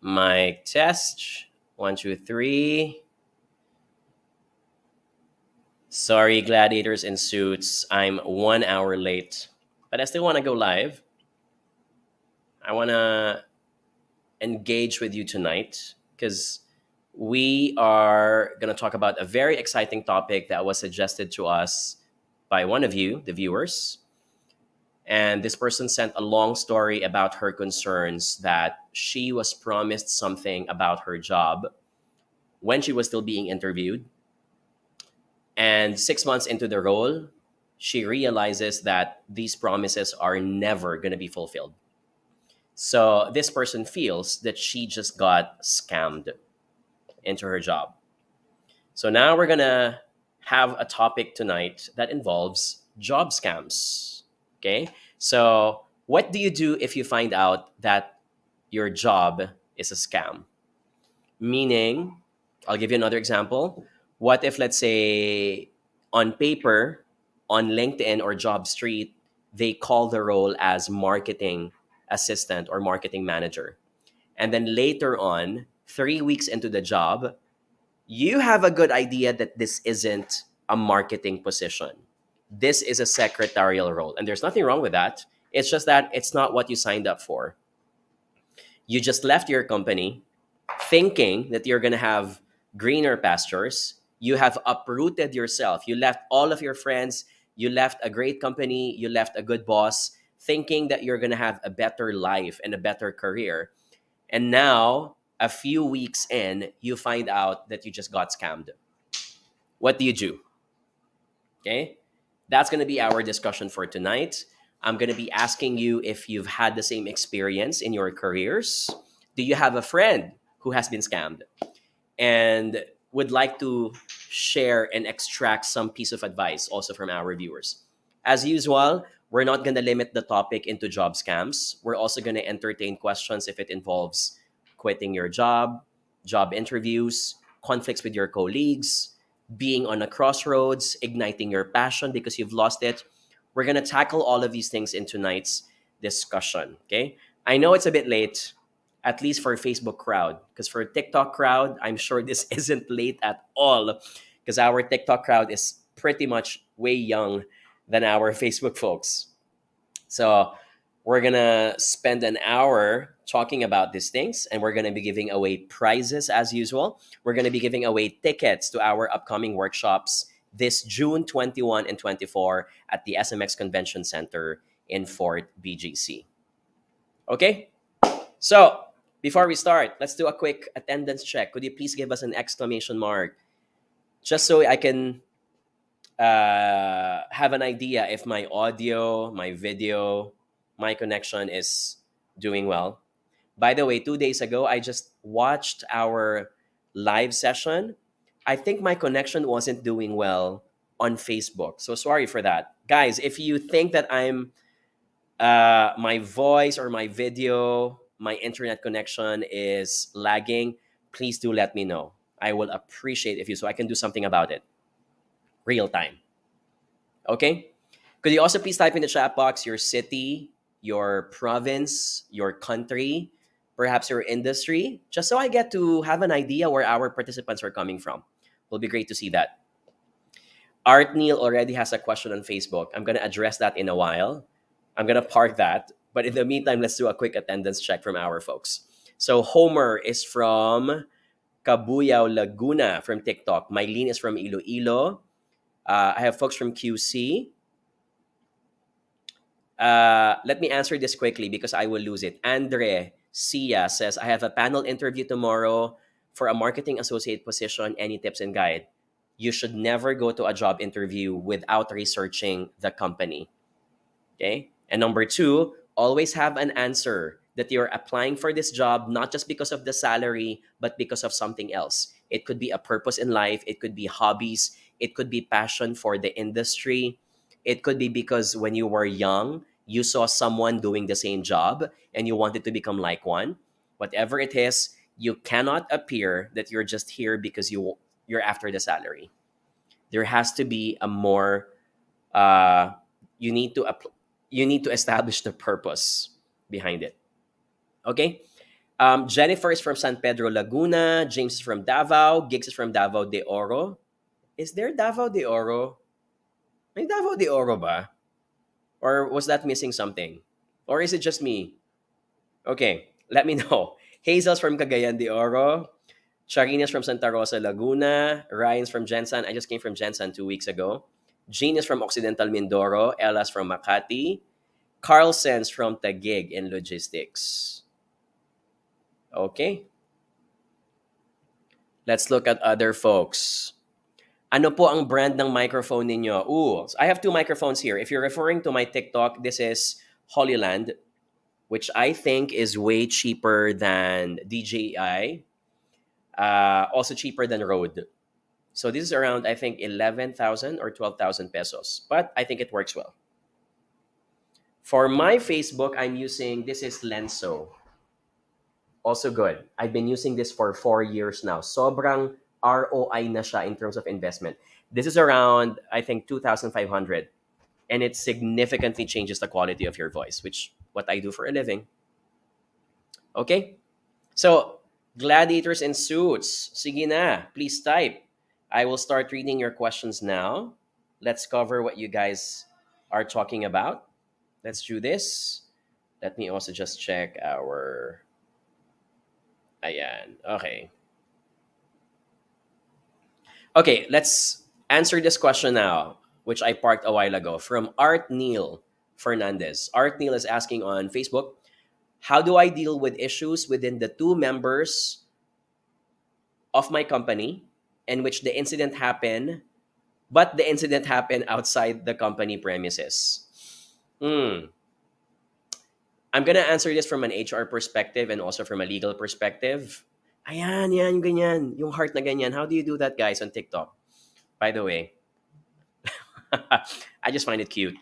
Mic test. 1, 2, 3. Sorry, gladiators in suits. I'm 1 hour late, but I still want to go live. I want to engage with you tonight because we are going to talk about a very exciting topic that was suggested to us by one of you, the viewers. And this person sent a long story about her concerns that she was promised something about her job when she was still being interviewed. And 6 months into the role, she realizes that these promises are never going to be fulfilled. So this person feels that she just got scammed into her job. So now we're going to have a topic tonight that involves job scams. Okay? So, what do you do if you find out that your job is a scam? Meaning, I'll give you another example. What if, let's say, on paper, on LinkedIn or Job Street, they call the role as marketing assistant or marketing manager. And then later on, 3 weeks into the job, you have a good idea that this isn't a marketing position. This is a secretarial role. And there's nothing wrong with that. It's just that it's not what you signed up for. You just left your company thinking that you're going to have greener pastures. You have uprooted yourself. You left all of your friends. You left a great company. You left a good boss, thinking that you're going to have a better life and a better career. And now, a few weeks in, you find out that you just got scammed. What do you do? Okay? That's going to be our discussion for tonight. I'm going to be asking you if you've had the same experience in your careers. Do you have a friend who has been scammed and would like to share and extract some piece of advice also from our viewers? As usual, we're not going to limit the topic into job scams. We're also going to entertain questions if it involves quitting your job interviews, conflicts with your colleagues, being on a crossroads, igniting your passion because you've lost it. We're going to tackle all of these things in tonight's discussion, okay? I know it's a bit late, at least for Facebook crowd, because for TikTok crowd, I'm sure this isn't late at all because our TikTok crowd is pretty much way young than our Facebook folks. So we're going to spend an hour talking about these things, and we're going to be giving away prizes as usual. We're going to be giving away tickets to our upcoming workshops this June 21 and 24 at the SMX Convention Center in Fort BGC. Okay? So, before we start, let's do a quick attendance check. Could you please give us an exclamation mark just so I can have an idea if my audio, my video, my connection is doing well. By the way, 2 days ago, I just watched our live session. I think my connection wasn't doing well on Facebook. So sorry for that. Guys, if you think that my voice or my video, my internet connection is lagging, please do let me know. I will appreciate if you so I can do something about it. Real time. Okay? Could you also please type in the chat box your city, your province, your country, perhaps your industry, just so I get to have an idea where our participants are coming from. Will be great to see that. Art Neil already has a question on Facebook. I'm going to address that in a while. I'm going to park that. But in the meantime, let's do a quick attendance check from our folks. So Homer is from Cabuyao, Laguna from TikTok. Mylene is from Iloilo. I have folks from QC. Let me answer this quickly because I will lose it. Andre Sia says, I have a panel interview tomorrow for a marketing associate position. Any tips and guide? You should never go to a job interview without researching the company. Okay? And number 2, always have an answer that you're applying for this job, not just because of the salary, but because of something else. It could be a purpose in life. It could be hobbies. It could be passion for the industry. It could be because when you were young, you saw someone doing the same job and you wanted to become like one. Whatever it is, you cannot appear that you're just here because you're after the salary. There has to be a more you need to establish the purpose behind it. Okay. Jennifer is from San Pedro, Laguna. James is from Davao. Gigs is from Davao de Oro. Is there Davao de Oro? May Davao de Oro ba? Or was that missing something? Or is it just me? Okay, let me know. Hazel's from Cagayan de Oro. Charina's from Santa Rosa, Laguna. Ryan's from Jensen. I just came from Jensen 2 weeks ago. Jean is from Occidental Mindoro. Ella's from Makati. Carlsen's from Taguig in logistics. Okay, let's look at other folks. Ano po ang brand ng microphone ninyo? Ooh, I have two microphones here. If you're referring to my TikTok, this is Holyland, which I think is way cheaper than DJI, also cheaper than Rode. So this is around, I think, 11,000 or 12,000 pesos. But I think it works well. For my Facebook, I'm using, this is Lenso. Also good. I've been using this for 4 years now. Sobrang ROI na siya in terms of investment. This is around, I think, 2,500. And it significantly changes the quality of your voice, which what I do for a living. Okay? So, gladiators in suits. Sige na, please type. I will start reading your questions now. Let's cover what you guys are talking about. Let's do this. Let me also just check our... Ayan. Okay. Okay, let's answer this question now, which I parked a while ago, from Art Neil Fernandez. Art Neil is asking on Facebook, how do I deal with issues within the two members of my company in which the incident happened, but the incident happened outside the company premises? I'm gonna answer this from an HR perspective and also from a legal perspective. Ayan, yan, ganyan. Yung heart na ganyan. How do you do that, guys, on TikTok? By the way, I just find it cute.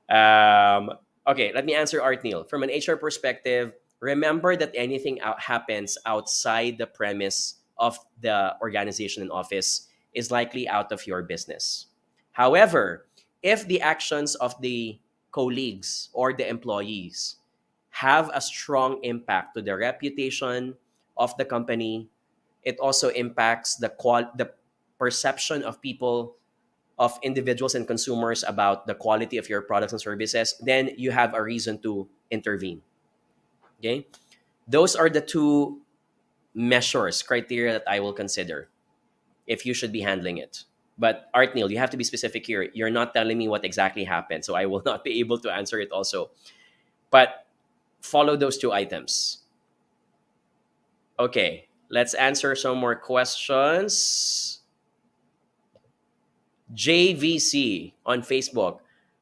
Okay, let me answer Art Neil. From an HR perspective, remember that anything happens outside the premise of the organization and office is likely out of your business. However, if the actions of the colleagues or the employees have a strong impact to the reputation of the company, it also impacts the perception of people, of individuals and consumers about the quality of your products and services, then you have a reason to intervene. Okay? Those are the two measures, criteria that I will consider if you should be handling it. But Art Neil, you have to be specific here. You're not telling me what exactly happened, so I will not be able to answer it also. But follow those two items. Okay, let's answer some more questions. JVC on Facebook.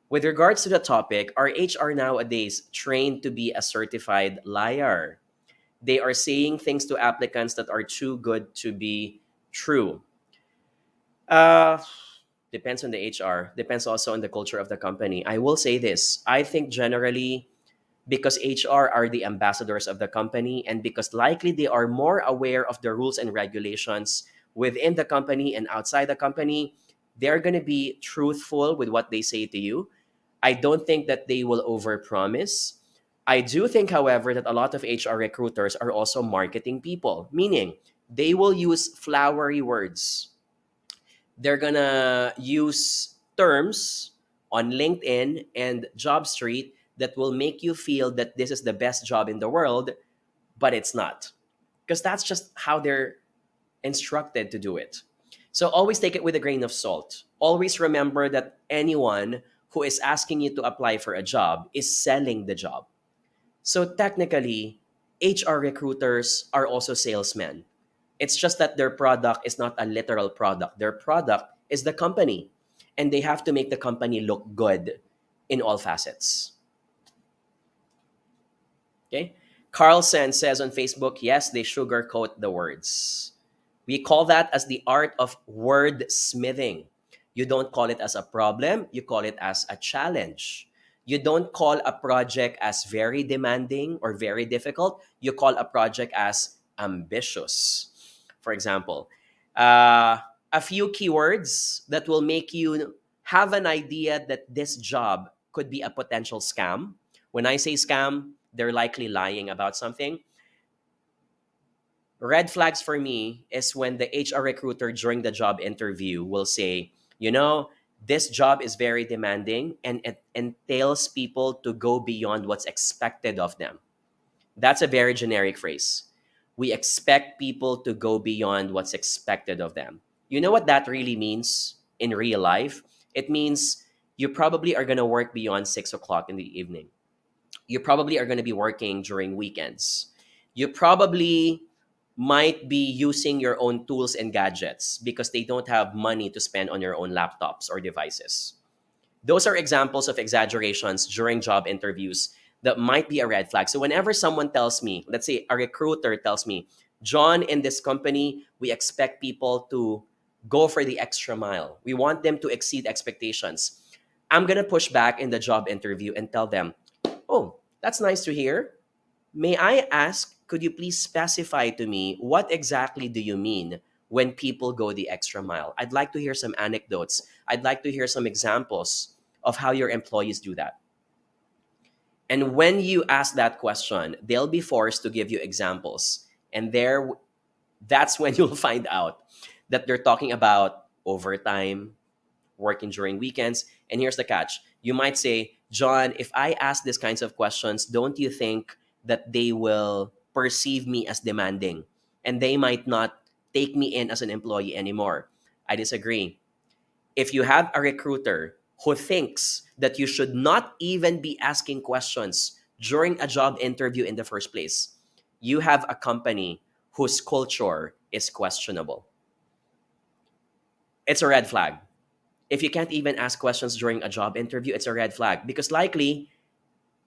With regards to the topic, are HR nowadays trained to be a certified liar? They are saying things to applicants that are too good to be true. Depends on the HR. Depends also on the culture of the company. I will say this. I think generally, because HR are the ambassadors of the company and because likely they are more aware of the rules and regulations within the company and outside the company, they're going to be truthful with what they say to you. I don't think that they will overpromise. I do think, however, that a lot of HR recruiters are also marketing people, meaning they will use flowery words. They're going to use terms on LinkedIn and JobStreet that will make you feel that this is the best job in the world, but it's not. Because that's just how they're instructed to do it. So always take it with a grain of salt. Always remember that anyone who is asking you to apply for a job is selling the job. So technically, HR recruiters are also salesmen. It's just that their product is not a literal product. Their product is the company, and they have to make the company look good in all facets. Okay? Carlsen says on Facebook, yes, they sugarcoat the words. We call that as the art of wordsmithing. You don't call it as a problem, you call it as a challenge. You don't call a project as very demanding or very difficult. You call a project as ambitious. For example, a few keywords that will make you have an idea that this job could be a potential scam. When I say scam, they're likely lying about something. Red flags for me is when the HR recruiter during the job interview will say, you know, this job is very demanding and it entails people to go beyond what's expected of them. That's a very generic phrase. We expect people to go beyond what's expected of them. You know what that really means in real life? It means you probably are going to work beyond 6 o'clock in the evening. You probably are going to be working during weekends. You probably might be using your own tools and gadgets because they don't have money to spend on your own laptops or devices. Those are examples of exaggerations during job interviews that might be a red flag. So whenever someone tells me, let's say a recruiter tells me, John, in this company, we expect people to go for the extra mile. We want them to exceed expectations. I'm going to push back in the job interview and tell them, oh, that's nice to hear. May I ask, could you please specify to me what exactly do you mean when people go the extra mile? I'd like to hear some anecdotes. I'd like to hear some examples of how your employees do that. And when you ask that question, they'll be forced to give you examples. And that's when you'll find out that they're talking about overtime, working during weekends. And here's the catch. You might say, John, if I ask these kinds of questions, don't you think that they will perceive me as demanding and they might not take me in as an employee anymore? I disagree. If you have a recruiter who thinks that you should not even be asking questions during a job interview in the first place, you have a company whose culture is questionable. It's a red flag. If you can't even ask questions during a job interview, it's a red flag because likely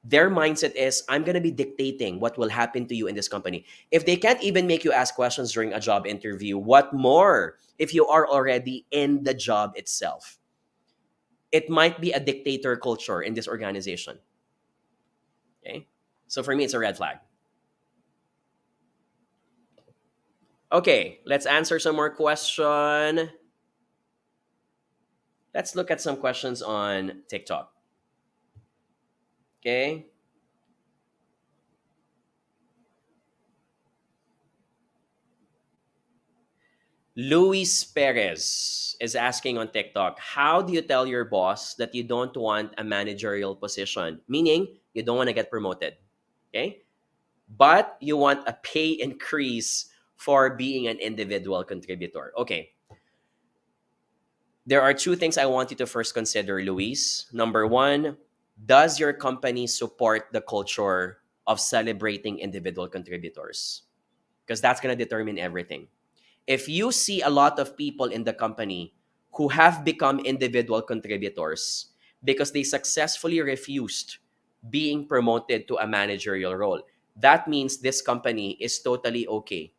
their mindset is, I'm going to be dictating what will happen to you in this company. If they can't even make you ask questions during a job interview, what more if you are already in the job itself? It might be a dictator culture in this organization. Okay? So for me, it's a red flag. Okay, let's answer some more question. Let's look at some questions on TikTok. Okay. Luis Perez is asking on TikTok, how do you tell your boss that you don't want a managerial position? Meaning, you don't want to get promoted. Okay. But you want a pay increase for being an individual contributor. Okay. There are two things I want you to first consider, Luis. Number one, does your company support the culture of celebrating individual contributors? Because that's going to determine everything. If you see a lot of people in the company who have become individual contributors because they successfully refused being promoted to a managerial role, that means this company is totally okay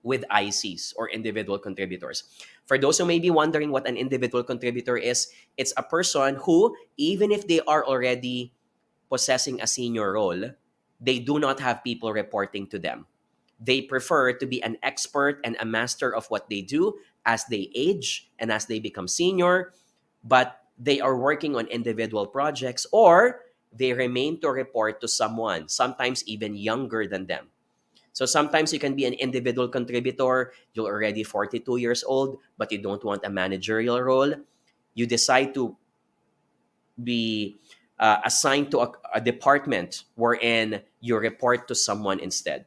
with ICs or individual contributors. For those who may be wondering what an individual contributor is, it's a person who, even if they are already possessing a senior role, they do not have people reporting to them. They prefer to be an expert and a master of what they do as they age and as they become senior, but they are working on individual projects or they remain to report to someone, sometimes even younger than them. So sometimes you can be an individual contributor, you're already 42 years old, but you don't want a managerial role. You decide to be assigned to a department wherein you report to someone instead.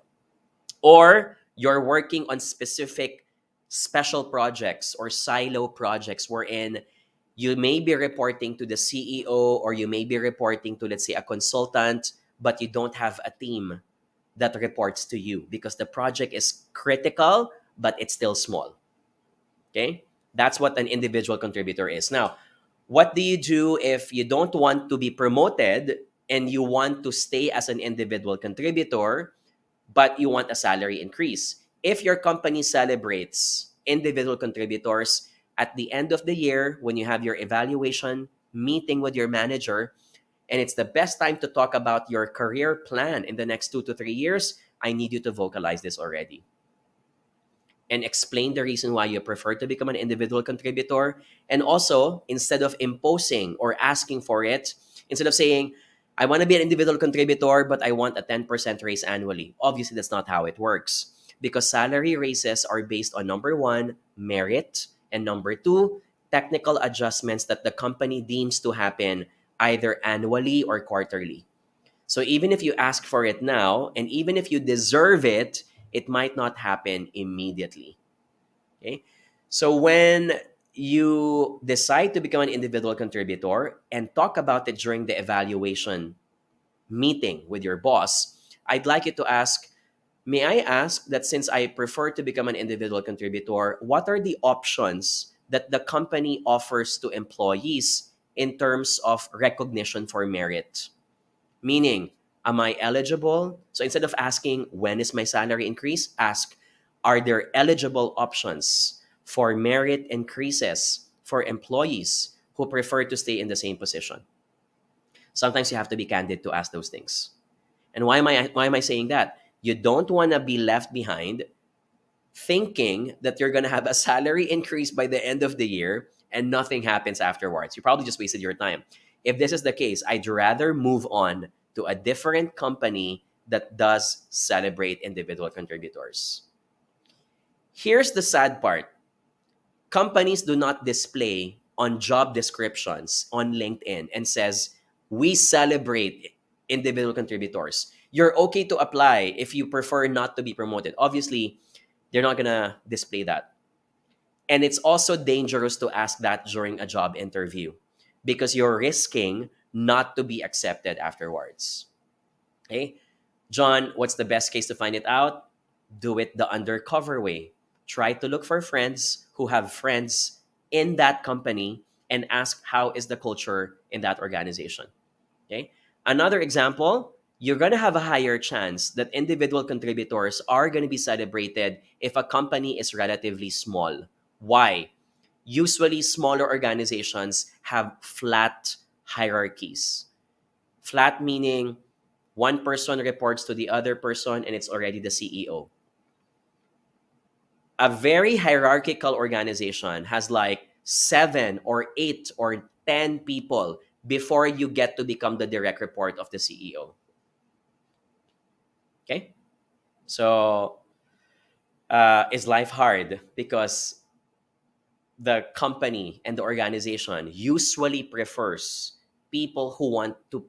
Or you're working on specific special projects or silo projects wherein you may be reporting to the CEO or you may be reporting to, let's say, a consultant, but you don't have a team that reports to you because the project is critical, but it's still small. Okay? That's what an individual contributor is. Now, what do you do if you don't want to be promoted and you want to stay as an individual contributor, but you want a salary increase? If your company celebrates individual contributors at the end of the year, when you have your evaluation meeting with your manager, and it's the best time to talk about your career plan in the next 2 to 3 years, I need you to vocalize this already and explain the reason why you prefer to become an individual contributor. And also, instead of imposing or asking for it, instead of saying, I want to be an individual contributor, but I want a 10% raise annually. Obviously, that's not how it works because salary raises are based on number one, merit, and number two, technical adjustments that the company deems to happen either annually or quarterly. So even if you ask for it now, and even if you deserve it, it might not happen immediately. Okay. So when you decide to become an individual contributor and talk about it during the evaluation meeting with your boss, I'd like you to ask, may I ask that since I prefer to become an individual contributor, what are the options that the company offers to employees in terms of recognition for merit? Meaning, am I eligible? So instead of asking, when is my salary increase? Ask, are there eligible options for merit increases for employees who prefer to stay in the same position? Sometimes you have to be candid to ask those things. And why am I saying that? You don't want to be left behind thinking that you're going to have a salary increase by the end of the year and nothing happens afterwards. You probably just wasted your time. If this is the case, I'd rather move on to a different company that does celebrate individual contributors. Here's the sad part. Companies do not display on job descriptions on LinkedIn and says, we celebrate individual contributors. You're okay to apply if you prefer not to be promoted. Obviously, they're not going to display that. And it's also dangerous to ask that during a job interview because you're risking not to be accepted afterwards. Okay? John, what's the best case to find it out? Do it the undercover way. Try to look for friends who have friends in that company and ask how is the culture in that organization. Okay? Another example, you're going to have a higher chance that individual contributors are going to be celebrated if a company is relatively small. Why? Usually, smaller organizations have flat hierarchies. Flat meaning one person reports to the other person and it's already the CEO. A very hierarchical organization has like 7 or 8 or 10 people before you get to become the direct report of the CEO. Okay? So, is life hard? Because the company and the organization usually prefers people who want to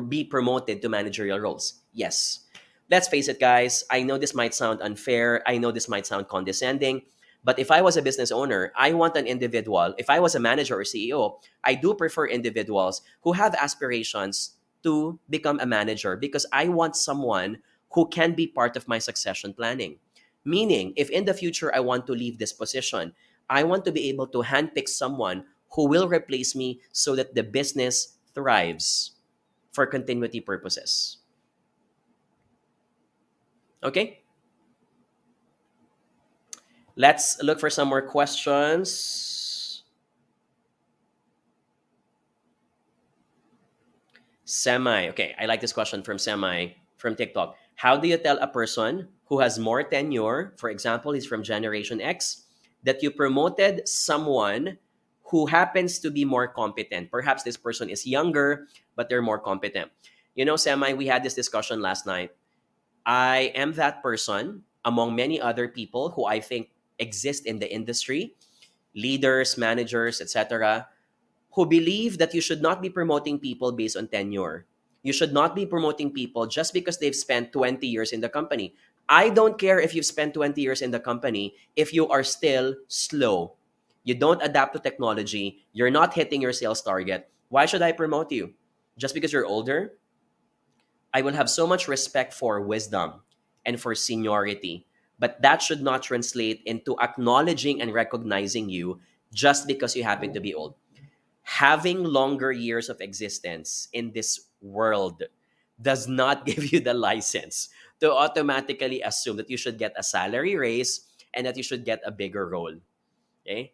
be promoted to managerial roles. Yes. Let's face it, guys. I know this might sound unfair. I know this might sound condescending. But if I was a business owner, I want an individual. If I was a manager or CEO, I do prefer individuals who have aspirations to become a manager because I want someone who can be part of my succession planning. Meaning, if in the future I want to leave this position, I want to be able to handpick someone who will replace me so that the business thrives for continuity purposes. Okay? Let's look for some more questions. Semi. Okay, I like this question from Semi from TikTok. How do you tell a person who has more tenure, for example, he's from Generation X, that you promoted someone who happens to be more competent? Perhaps this person is younger, but they're more competent. You know, Semi, we had this discussion last night. I am that person among many other people who I think exist in the industry, leaders, managers, etc., who believe that you should not be promoting people based on tenure. You should not be promoting people just because they've spent 20 years in the company. I don't care if you've spent 20 years in the company if you are still slow. You don't adapt to technology. You're not hitting your sales target. Why should I promote you? Just because you're older? I will have so much respect for wisdom and for seniority, but that should not translate into acknowledging and recognizing you just because you happen to be old. Having longer years of existence in this world does not give you the license to automatically assume that you should get a salary raise and that you should get a bigger role. Okay?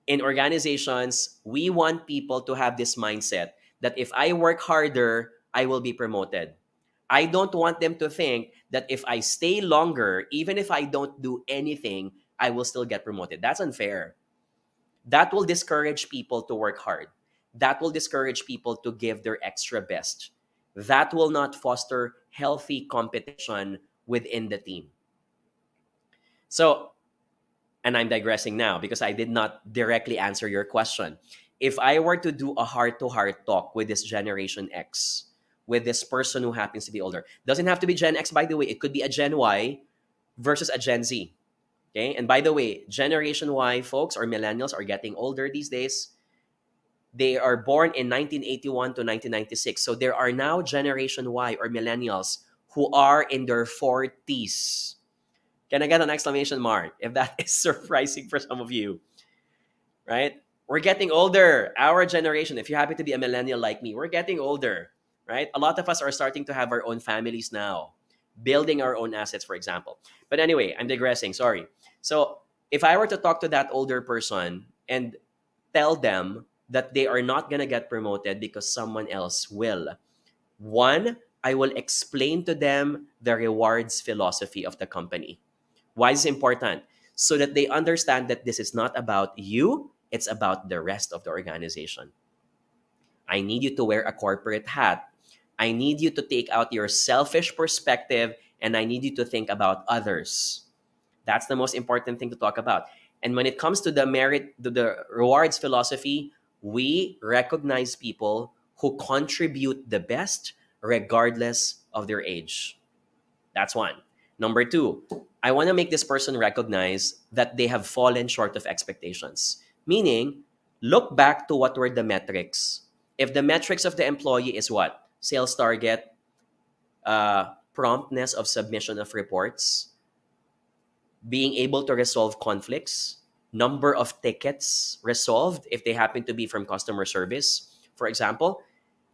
In organizations, we want people to have this mindset that if I work harder, I will be promoted. I don't want them to think that if I stay longer, even if I don't do anything, I will still get promoted. That's unfair. That will discourage people to work hard. That will discourage people to give their extra best. That will not foster healthy competition within the team. So, and I'm digressing now because I did not directly answer your question. If I were to do a heart to heart talk with this Generation X, with this person who happens to be older, doesn't have to be Gen X, by the way, it could be a Gen Y versus a Gen Z. Okay. And by the way, Generation Y folks or millennials are getting older these days. They are born in 1981 to 1996. So there are now Generation Y or millennials who are in their 40s. Can I get an exclamation mark if that is surprising for some of you? Right? We're getting older. Our generation, if you happen to be a millennial like me, we're getting older, right? A lot of us are starting to have our own families now, building our own assets, for example. But anyway, I'm digressing. Sorry. So if I were to talk to that older person and tell them that they are not going to get promoted because someone else will, one, I will explain to them the rewards philosophy of the company. Why is it important? So that they understand that this is not about you, it's about the rest of the organization. I need you to wear a corporate hat. I need you to take out your selfish perspective, and I need you to think about others. That's the most important thing to talk about. And when it comes to the the rewards philosophy, we recognize people who contribute the best regardless of their age. That's one. Number two, I want to make this person recognize that they have fallen short of expectations. Meaning, look back to what were the metrics. If the metrics of the employee is what? Sales target, promptness of submission of reports, being able to resolve conflicts, number of tickets resolved if they happen to be from customer service, for example,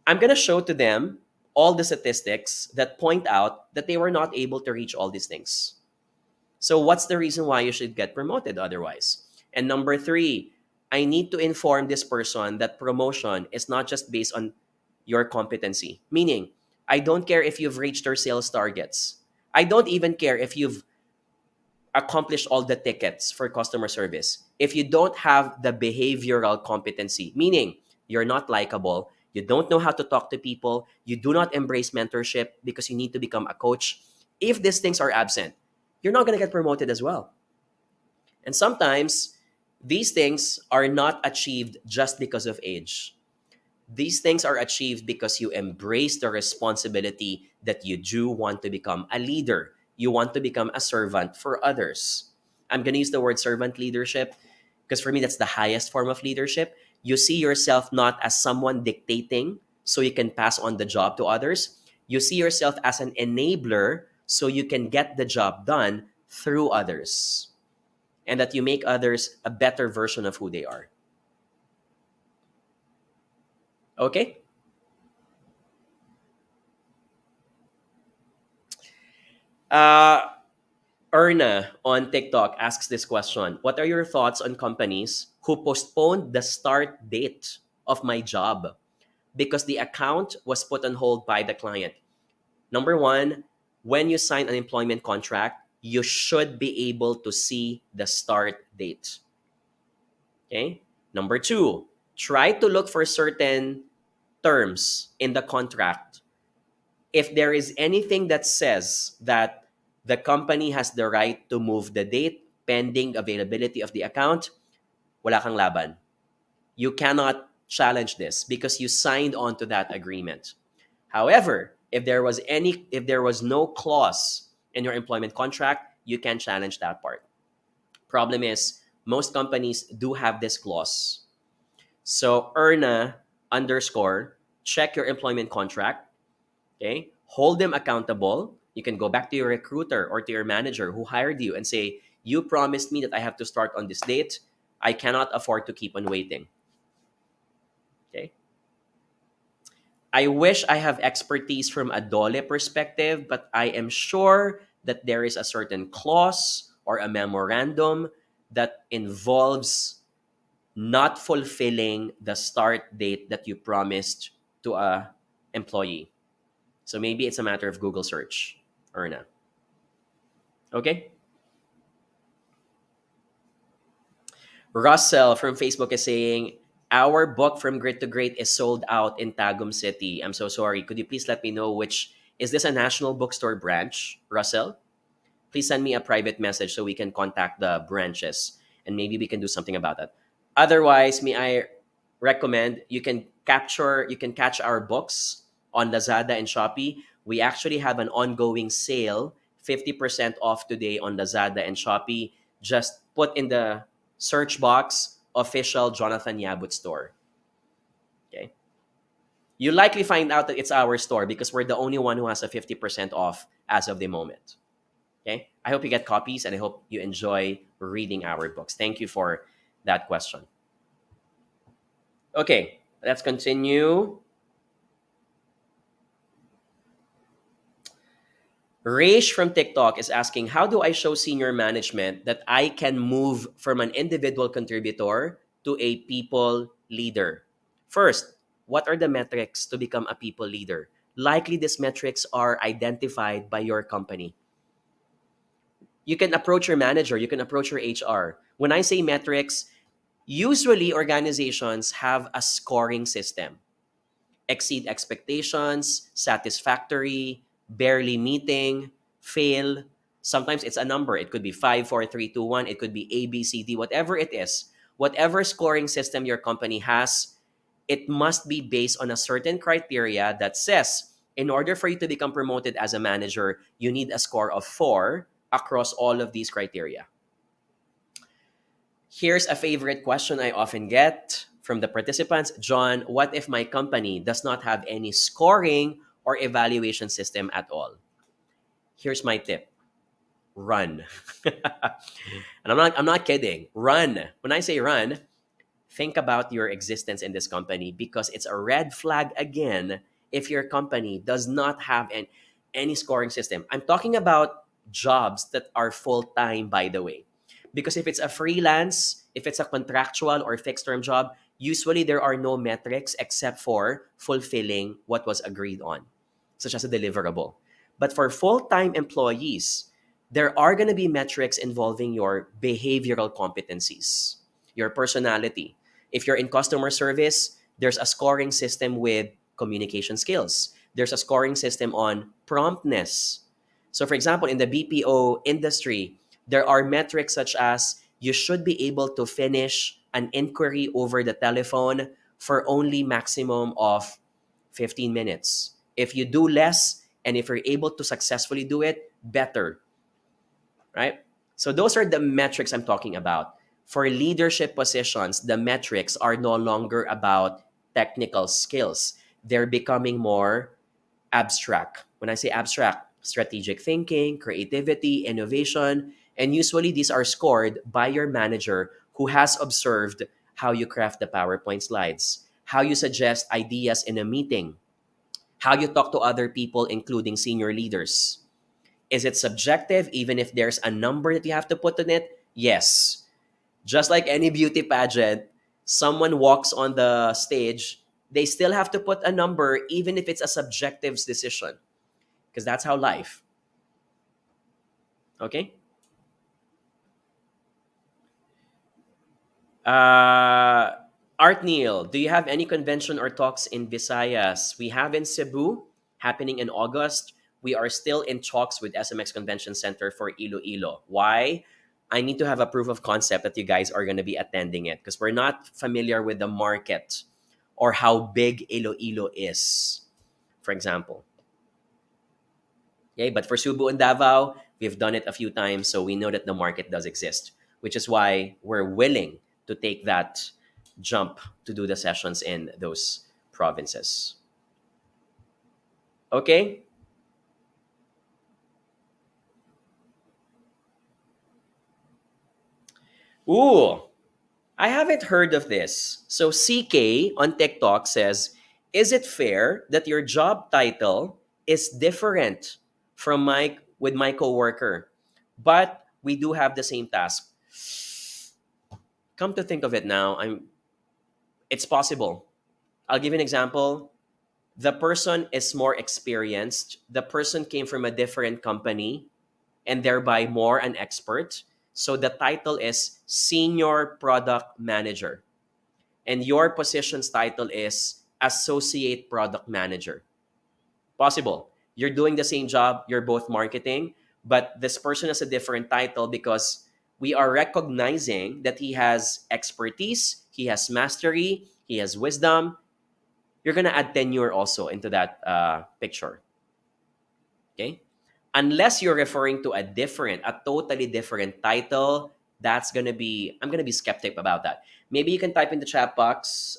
I'm going to show to them all the statistics that point out that they were not able to reach all these things. So what's the reason why you should get promoted otherwise? And number three, I need to inform this person that promotion is not just based on your competency. Meaning, I don't care if you've reached your sales targets. I don't even care if you've accomplished all the tickets for customer service. If you don't have the behavioral competency, meaning you're not likable, you don't know how to talk to people, you do not embrace mentorship because you need to become a coach. If these things are absent, you're not going to get promoted as well. And sometimes these things are not achieved just because of age. These things are achieved because you embrace the responsibility that you do want to become a leader. You want to become a servant for others. I'm going to use the word servant leadership because for me, that's the highest form of leadership. You see yourself not as someone dictating so you can pass on the job to others. You see yourself as an enabler so you can get the job done through others and that you make others a better version of who they are. Okay? Erna on TikTok asks this question. What are your thoughts on companies who postponed the start date of my job because the account was put on hold by the client? Number one, when you sign an employment contract, you should be able to see the start date. Okay? Number two, try to look for certain terms in the contract. If there is anything that says that the company has the right to move the date pending availability of the account, wala kang laban. You cannot challenge this because you signed on to that agreement. However, if there was no clause in your employment contract, you can challenge that part. Problem is, most companies do have this clause. So Erna underscore, check your employment contract. Okay, hold them accountable. You can go back to your recruiter or to your manager who hired you and say, you promised me that I have to start on this date. I cannot afford to keep on waiting. Okay. I wish I have expertise from a DOLE perspective, but I am sure that there is a certain clause or a memorandum that involves not fulfilling the start date that you promised to a employee. So maybe it's a matter of Google search, Erna. Okay? Russell from Facebook is saying, Our book From Grit to Great is sold out in Tagum City. I'm so sorry. Could you please let me know which is this a national bookstore branch, Russell? Please send me a private message so we can contact the branches and maybe we can do something about that. Otherwise, may I recommend you can catch our books on Lazada and Shopee. We actually have an ongoing sale, 50% off today on Lazada and Shopee. Just put in the search box official Jonathan Yabut store. Okay. You likely find out that it's our store because we're the only one who has a 50% off as of the moment. Okay. I hope you get copies and I hope you enjoy reading our books. Thank you for that question. Okay, let's continue. Raish from TikTok is asking, how do I show senior management that I can move from an individual contributor to a people leader? First, what are the metrics to become a people leader? Likely these metrics are identified by your company. You can approach your manager, you can approach your HR. When I say metrics, usually organizations have a scoring system. Exceed expectations, satisfactory, barely meeting, fail. Sometimes it's a number. It could be 5, 4, 3, 2, 1. It could be A, B, C, D, whatever it is. Whatever scoring system your company has, it must be based on a certain criteria that says, in order for you to become promoted as a manager, you need a score of 4 across all of these criteria. Here's a favorite question I often get from the participants. John, what if my company does not have any scoring or evaluation system at all? Here's my tip. Run. And I'm not kidding. Run. When I say run, think about your existence in this company because it's a red flag again if your company does not have any scoring system. I'm talking about jobs that are full-time, by the way. Because if it's a freelance, if it's a contractual or fixed-term job, usually there are no metrics except for fulfilling what was agreed on, such as a deliverable. But for full-time employees, there are going to be metrics involving your behavioral competencies, your personality. If you're in customer service, there's a scoring system with communication skills. There's a scoring system on promptness. So for example, in the BPO industry, there are metrics such as you should be able to finish an inquiry over the telephone for only maximum of 15 minutes. If you do less and if you're able to successfully do it, better. Right? So those are the metrics I'm talking about. For leadership positions, the metrics are no longer about technical skills. They're becoming more abstract. When I say abstract, strategic thinking, creativity, innovation, and usually these are scored by your manager who has observed how you craft the PowerPoint slides, how you suggest ideas in a meeting, how you talk to other people, including senior leaders. Is it subjective, even if there's a number that you have to put on it? Yes. Just like any beauty pageant, someone walks on the stage, they still have to put a number, even if it's a subjective decision, because that's how life. Okay? Art Neil, do you have any convention or talks in Visayas? We have in Cebu, happening in August. We are still in talks with SMX Convention Center for Iloilo. Why? I need to have a proof of concept that you guys are going to be attending it because we're not familiar with the market or how big Iloilo is, for example. Okay, but for Cebu and Davao, we've done it a few times, so we know that the market does exist, which is why we're willing to take that jump to do the sessions in those provinces. Okay? Ooh, I haven't heard of this. So CK on TikTok says, is it fair that your job title is different from my coworker, but we do have the same task? Come to think of it now, it's possible. I'll give you an example. The person is more experienced. The person came from a different company and thereby more an expert. So the title is Senior Product Manager. and your position's title is associate product manager. Possible. You're doing the same job, you're both marketing, but this person has a different title because we are recognizing that he has expertise, he has mastery, he has wisdom. You're going to add tenure also into that picture. Okay? Unless you're referring to a totally different title, I'm going to be skeptic about that. Maybe you can type in the chat box.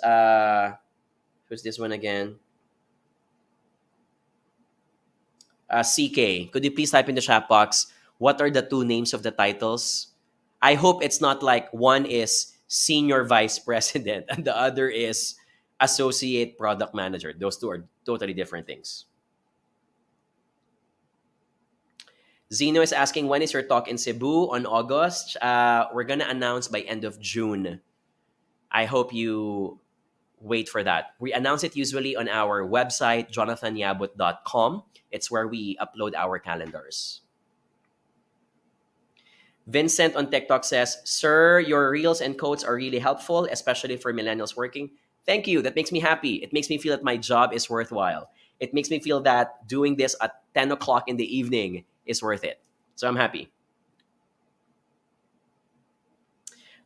Who's this one again? CK, could you please type in the chat box, what are the two names of the titles? I hope it's not like one is senior vice president and the other is associate product manager. Those two are totally different things. Zeno is asking, when is your talk in Cebu on August? We're going to announce by end of June. I hope you wait for that. We announce it usually on our website, 𝗧𝗏𝗂𝗏.com. It's where we upload our calendars. Vincent on TikTok says, sir, your reels and quotes are really helpful, especially for millennials working. Thank you. That makes me happy. It makes me feel that my job is worthwhile. It makes me feel that doing this at 10 o'clock in the evening is worth it. So I'm happy.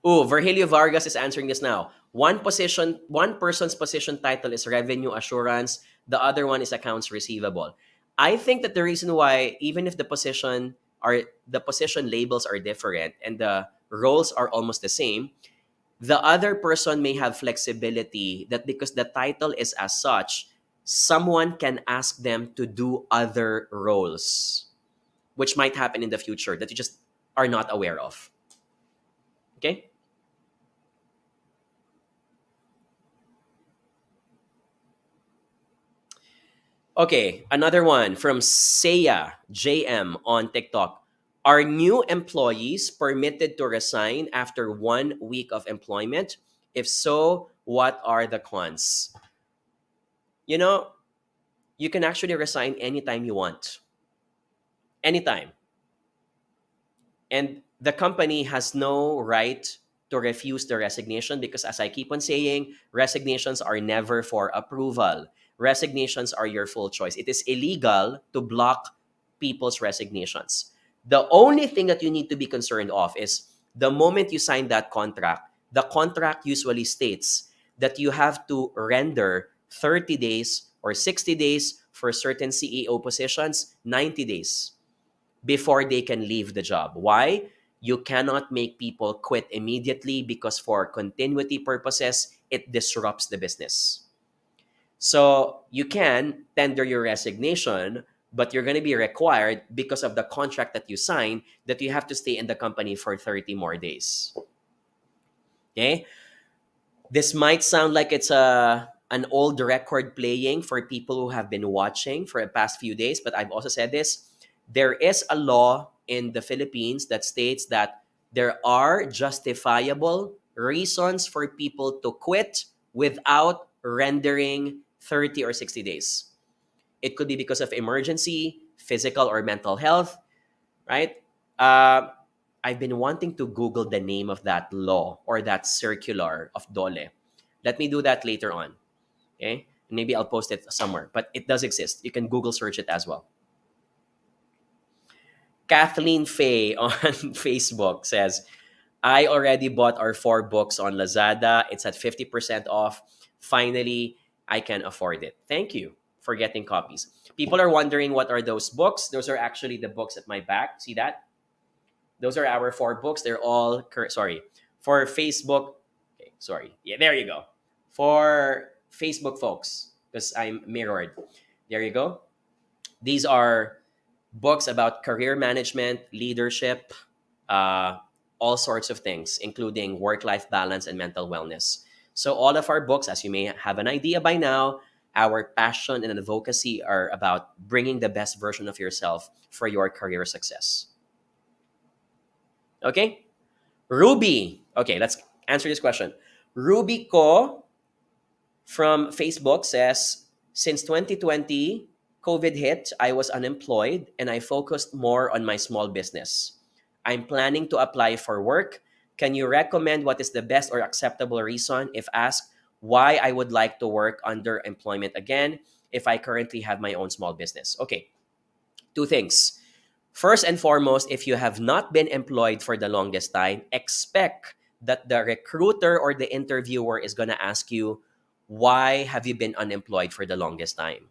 Oh, Virgilio Vargas is answering this now. One person's position title is revenue assurance. The other one is accounts receivable. I think that the reason why, even if the position labels are different and the roles are almost the same, the other person may have flexibility that because the title is as such, someone can ask them to do other roles, which might happen in the future that you just are not aware of. Okay? Okay, another one from Seiya JM on TikTok. Are new employees permitted to resign after 1 week of employment? If so, what are the cons? You know, you can actually resign anytime you want. Anytime. And the company has no right to refuse the resignation because, as I keep on saying, resignations are never for approval. Resignations are your full choice. It is illegal to block people's resignations. The only thing that you need to be concerned of is the moment you sign that contract, the contract usually states that you have to render 30 days or 60 days for certain CEO positions, 90 days before they can leave the job. Why? You cannot make people quit immediately because for continuity purposes, it disrupts the business. So you can tender your resignation, but you're going to be required because of the contract that you sign that you have to stay in the company for 30 more days. Okay? This might sound like it's an old record playing for people who have been watching for the past few days, but I've also said this. There is a law in the Philippines that states that there are justifiable reasons for people to quit without rendering 30 or 60 days. It could be because of emergency, physical or mental health, right? I've been wanting to Google the name of that law or that circular of DOLE. Let me do that later on. Okay? Maybe I'll post it somewhere, but it does exist. You can Google search it as well. Kathleen Faye on Facebook says, I already bought our 4 books on Lazada. It's at 50% off. Finally, I can afford it. Thank you for getting copies. People are wondering what are those books. Those are actually the books at my back. See that? Those are our 4 books. They're all, for Facebook. Okay, sorry. Yeah, there you go. For Facebook folks, because I'm mirrored. There you go. These are books about career management, leadership, all sorts of things, including work-life balance and mental wellness. So all of our books, as you may have an idea by now, our passion and advocacy are about bringing the best version of yourself for your career success. Okay? Ruby. Okay, let's answer this question. Ruby Ko from Facebook says, since 2020, COVID hit, I was unemployed and I focused more on my small business. I'm planning to apply for work. Can you recommend what is the best or acceptable reason if asked why I would like to work under employment again if I currently have my own small business? Okay, two things. First and foremost, if you have not been employed for the longest time, expect that the recruiter or the interviewer is going to ask you, why have you been unemployed for the longest time?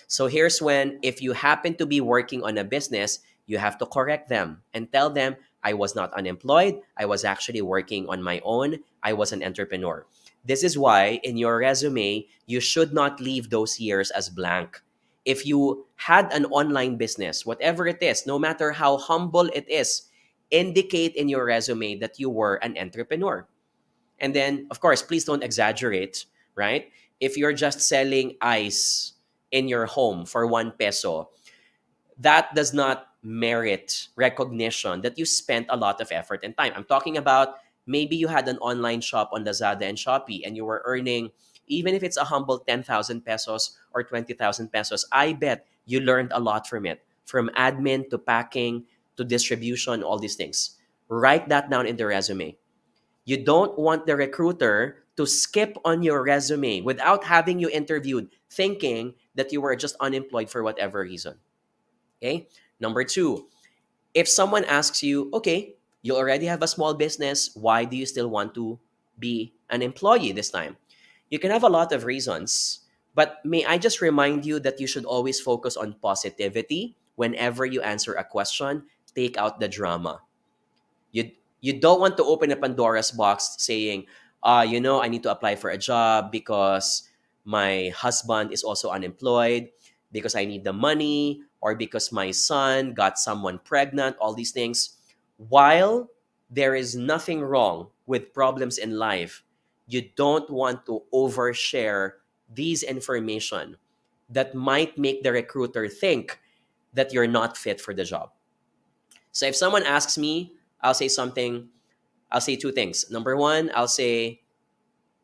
So here's when, if you happen to be working on a business, you have to correct them and tell them, I was not unemployed. I was actually working on my own. I was an entrepreneur. This is why in your resume, you should not leave those years as blank. If you had an online business, whatever it is, no matter how humble it is, indicate in your resume that you were an entrepreneur. And then, of course, please don't exaggerate, right? If you're just selling ice in your home for 1 peso, that does not merit recognition that you spent a lot of effort and time. I'm talking about maybe you had an online shop on Lazada and Shopee and you were earning, even if it's a humble 10,000 pesos or 20,000 pesos, I bet you learned a lot from it, from admin to packing to distribution, all these things. Write that down in the resume. You don't want the recruiter to skip on your resume without having you interviewed, thinking that you were just unemployed for whatever reason. Okay? Number two, if someone asks you, okay, you already have a small business, why do you still want to be an employee this time? You can have a lot of reasons, but may I just remind you that you should always focus on positivity whenever you answer a question. Take out the drama. You you don't want to open a Pandora's box saying, I need to apply for a job because my husband is also unemployed, because I need the money, or because my son got someone pregnant, all these things. While there is nothing wrong with problems in life, you don't want to overshare these information that might make the recruiter think that you're not fit for the job. So if someone asks me, I'll say something, I'll say two things. Number one, I'll say,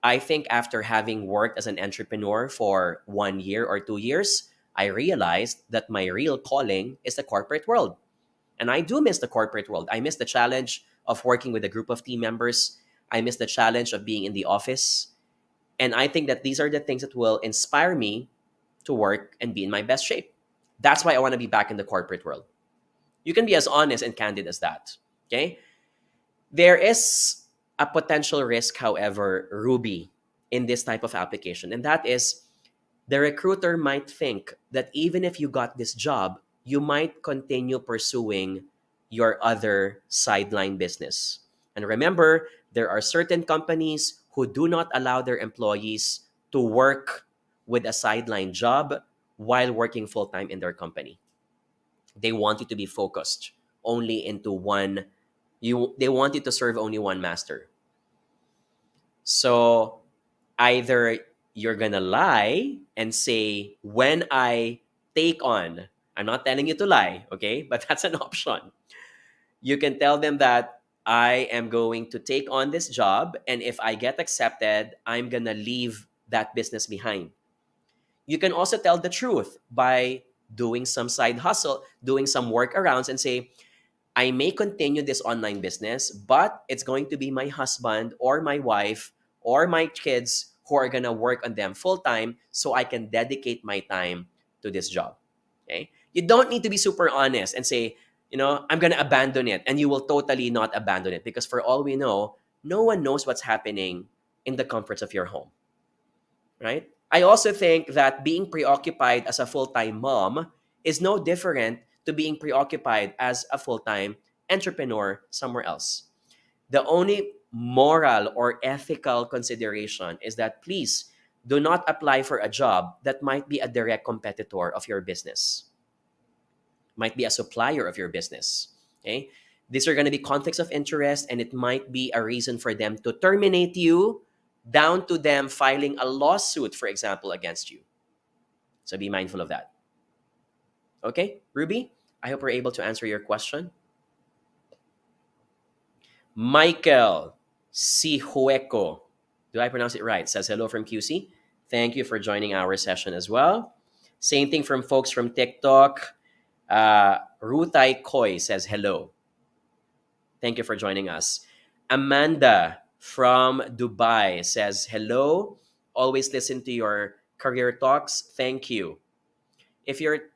I think after having worked as an entrepreneur for 1 year or 2 years, I realized that my real calling is the corporate world. And I do miss the corporate world. I miss the challenge of working with a group of team members. I miss the challenge of being in the office. And I think that these are the things that will inspire me to work and be in my best shape. That's why I want to be back in the corporate world. You can be as honest and candid as that. Okay? There is a potential risk, however, Ruby, in this type of application. And that is, the recruiter might think that even if you got this job, you might continue pursuing your other sideline business. And remember, there are certain companies who do not allow their employees to work with a sideline job while working full-time in their company. They want you to be focused only into one. They want you to serve only one master. So either you're gonna lie and say, when I take on, I'm not telling you to lie, okay? But that's an option. You can tell them that I am going to take on this job, and if I get accepted, I'm gonna leave that business behind. You can also tell the truth by doing some side hustle, doing some workarounds, and say, I may continue this online business, but it's going to be my husband or my wife or my kids who are going to work on them full time so I can dedicate my time to this job. Okay? You don't need to be super honest and say, I'm going to abandon it, and you will totally not abandon it, because for all we know, no one knows what's happening in the comforts of your home. Right? I also think that being preoccupied as a full-time mom is no different to being preoccupied as a full-time entrepreneur somewhere else. The only moral or ethical consideration is that please do not apply for a job that might be a direct competitor of your business, might be a supplier of your business. Okay? These are going to be conflicts of interest, and it might be a reason for them to terminate you, down to them filing a lawsuit, for example, against you. So be mindful of that. Okay, Ruby, I hope we're able to answer your question. Michael Sihueco, do I pronounce it right? Says hello from QC. Thank you for joining our session as well. Same thing from folks from TikTok. 𝗬𝗢𝗂𝘁 says hello. Thank you for joining us. Amanda from Dubai says, hello, always listen to your career talks. Thank you. If you're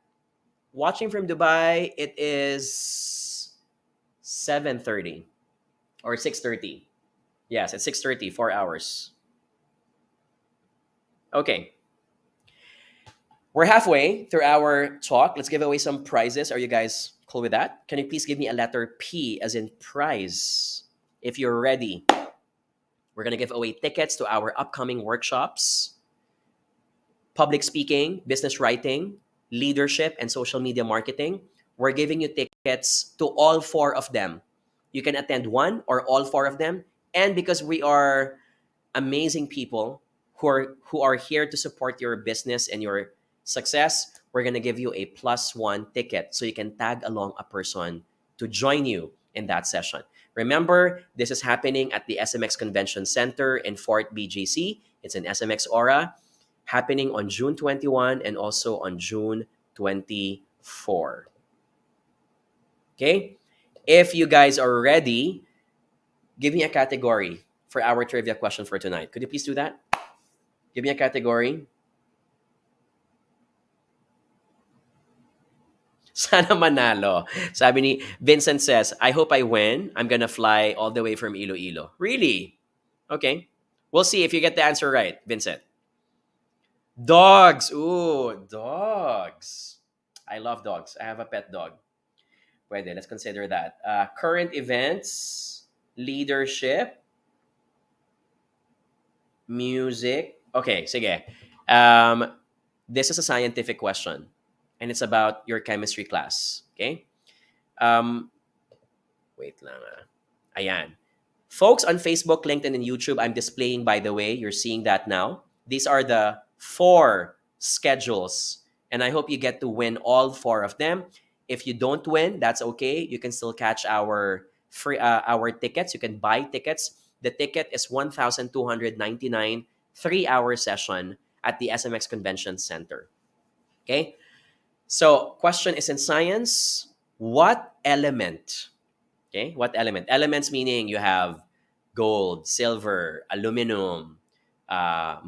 watching from Dubai, it is 7:30 or 6:30. Yes, it's 6:30, 4 hours. Okay. We're halfway through our talk. Let's give away some prizes. Are you guys cool with that? Can you please give me a letter P as in prize? If you're ready, we're going to give away tickets to our upcoming workshops: public speaking, business writing, leadership, and social media marketing. We're giving you tickets to all four of them. You can attend one or all four of them. And because we are amazing people who are here to support your business and your success, we're going to give you a +1 ticket so you can tag along a person to join you in that session. Remember, this is happening at the SMX Convention Center in Fort BGC. It's in SMX Aura, happening on June 21 and also on June 24. Okay? If you guys are ready, give me a category for our trivia question for tonight. Could you please do that? Give me a category. Sana manalo. Sabi ni Vincent says, I hope I win. I'm gonna fly all the way from Iloilo. Really? Okay. We'll see if you get the answer right, Vincent. Dogs. Ooh, dogs. I love dogs. I have a pet dog. Pwede, let's consider that. Current events, leadership, music. Okay, sige. This is a scientific question, and it's about your chemistry class. Okay? Wait lang. Ayan. Folks on Facebook, LinkedIn, and YouTube, I'm displaying, by the way. You're seeing that now. These are the 4 schedules, and I hope you get to win all 4 of them. If you don't win, that's okay. You can still catch our free our tickets. You can buy tickets. The ticket is 1,299, 3-hour session at the SMX Convention Center. Okay? So, question is in science. What element? Okay? What element? Elements meaning you have gold, silver, aluminum,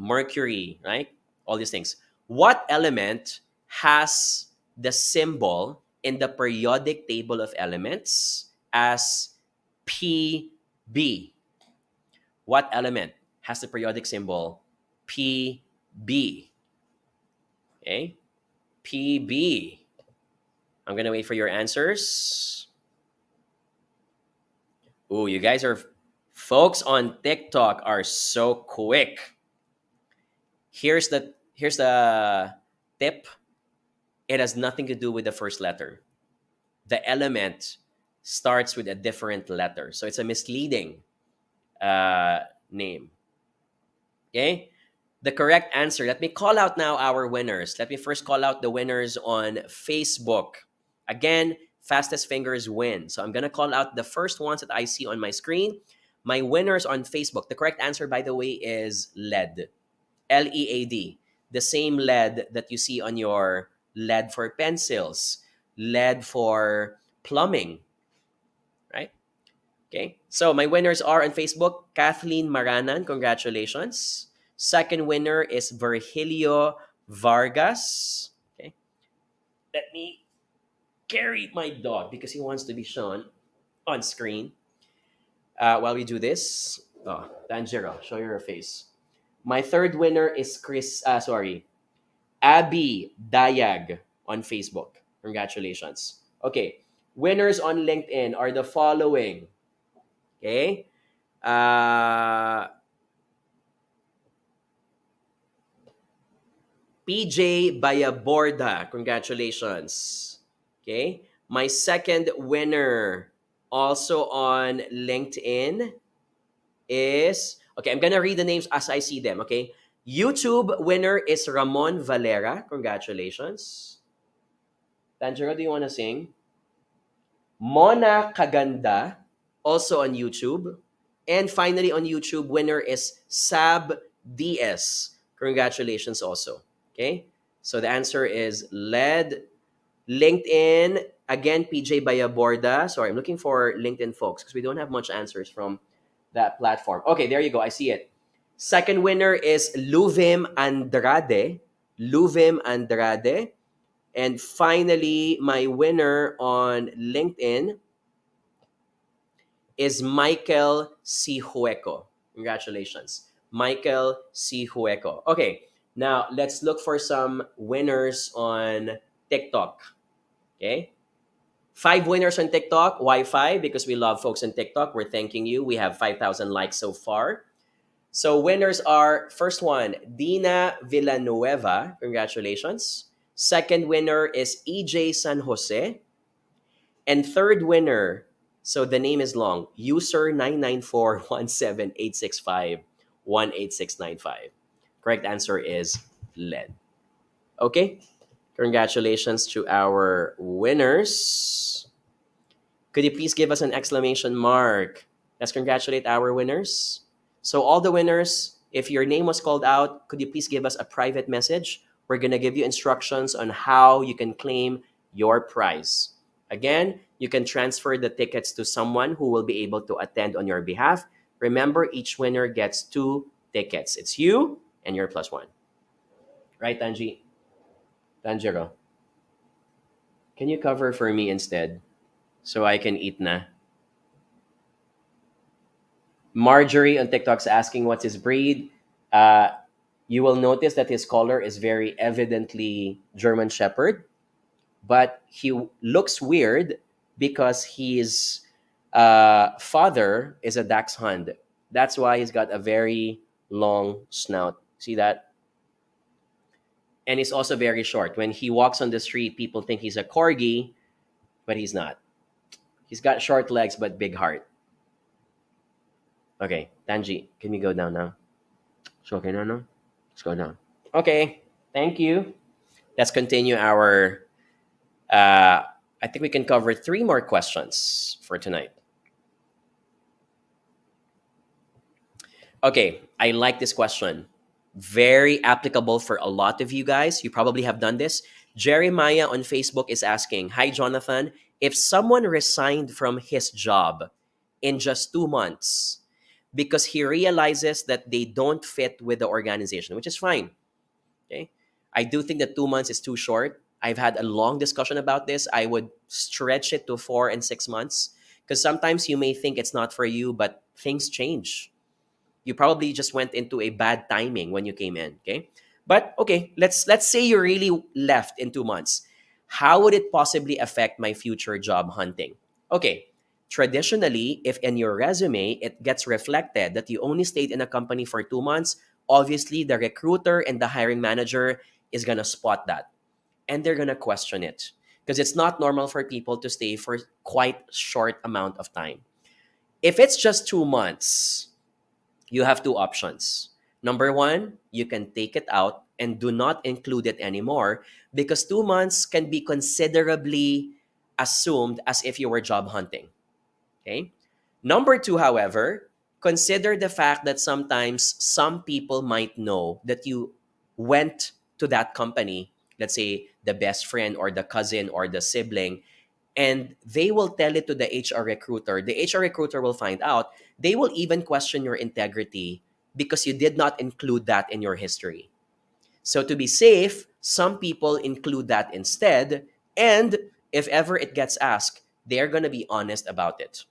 mercury, right? All these things. What element has the symbol in the periodic table of elements as Pb? What element has the periodic symbol Pb? Okay? Pb. I'm going to wait for your answers. Ooh, you guys are... Folks on TikTok are so quick. Here's the tip. It has nothing to do with the first letter. The element starts with a different letter. So it's a misleading name. Okay? The correct answer. Let me call out now our winners. Let me first call out the winners on Facebook. Again, fastest fingers win. So I'm going to call out the first ones that I see on my screen. My winners on Facebook. The correct answer, by the way, is lead. L-E-A-D. The same lead that you see on your lead for pencils, lead for plumbing, right? Okay. So my winners are on Facebook, Kathleen Maranan. Congratulations. Second winner is Virgilio Vargas. Okay. Let me carry my dog because he wants to be shown on screen. While we do this, Tanjiro, show your face. My third winner is Abby Dayag on Facebook. Congratulations. Okay, winners on LinkedIn are the following. Okay, PJ Bayaborda. Congratulations. Okay, my second winner also on LinkedIn is, okay, I'm gonna read the names as I see them, okay? YouTube winner is Ramon Valera. Congratulations. Tanjiro, do you want to sing? Mona Kaganda, also on YouTube. And finally on YouTube, winner is Sab DS. Congratulations also. Okay? So the answer is LED. LinkedIn, again, PJ Bayaborda. Sorry, I'm looking for LinkedIn folks because we don't have much answers from that platform. Okay, there you go. I see it. Second winner is 𝗬𝗲𝗓𝗏. 𝗬𝗲𝗓𝗏. And finally, my winner on LinkedIn is 𝗦𝗂𝘁 Congratulations. 𝗦𝗂𝘁 Okay, now let's look for some winners on TikTok. Okay. 5 winners on TikTok. Why 5? Because we love folks on TikTok. We're thanking you. We have 5,000 likes so far. So winners are, first one, Dina Villanueva. Congratulations. Second winner is EJ San Jose. And third winner, so the name is long, user 9941786518695. Correct answer is lead. Okay. Congratulations to our winners. Could you please give us an exclamation mark? Let's congratulate our winners. So all the winners, if your name was called out, could you please give us a private message? We're going to give you instructions on how you can claim your prize. Again, you can transfer the tickets to someone who will be able to attend on your behalf. Remember, each winner gets 2 tickets. It's you and your plus 1. Right, Tanji? Tanjiro, can you cover for me instead so I can eat na? Marjorie on TikTok's asking what's his breed. You will notice that his color is very evidently German Shepherd, but he looks weird because his father is a Dachshund. That's why he's got a very long snout. See that? And he's also very short. When he walks on the street, people think he's a corgi, but he's not. He's got short legs but big heart. Okay, Tanji, can we go down now? So okay, no. Let's go down. Okay, thank you. Let's continue our. I think we can cover 3 more questions for tonight. Okay, I like this question. Very applicable for a lot of you guys. You probably have done this. Jeremiah on Facebook is asking, hi, Jonathan. If someone resigned from his job in just 2 months because he realizes that they don't fit with the organization, which is fine. Okay. I do think that 2 months is too short. I've had a long discussion about this. I would stretch it to 4 and 6 months because sometimes you may think it's not for you, but things change. You probably just went into a bad timing when you came in, okay? But okay, let's say you really left in 2 months. How would it possibly affect my future job hunting? Okay, traditionally, if in your resume it gets reflected that you only stayed in a company for 2 months, obviously the recruiter and the hiring manager is gonna spot that, and they're gonna question it because it's not normal for people to stay for quite short amount of time. If it's just 2 months, you have 2 options. Number 1, you can take it out and do not include it anymore because 2 months can be considerably assumed as if you were job hunting. Okay. Number 2, however, consider the fact that sometimes some people might know that you went to that company, let's say the best friend or the cousin or the sibling, and they will tell it to the HR recruiter. The HR recruiter will find out. They will even question your integrity because you did not include that in your history. So to be safe, some people include that instead. And if ever it gets asked, they're going to be honest about it.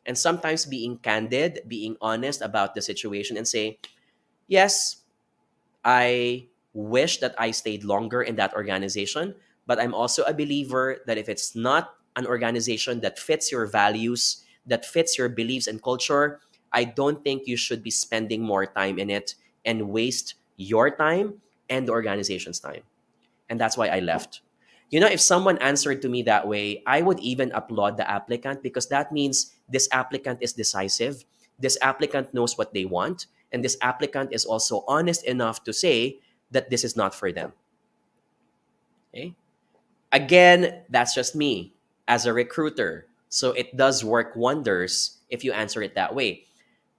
And sometimes being candid, being honest about the situation and say, yes, I wish that I stayed longer in that organization, but I'm also a believer that if it's not an organization that fits your values, that fits your beliefs and culture, I don't think you should be spending more time in it and waste your time and the organization's time. And that's why I left. You know, if someone answered to me that way, I would even applaud the applicant because that means this applicant is decisive. This applicant knows what they want. And this applicant is also honest enough to say that this is not for them. Okay? Again, that's just me as a recruiter. So it does work wonders if you answer it that way.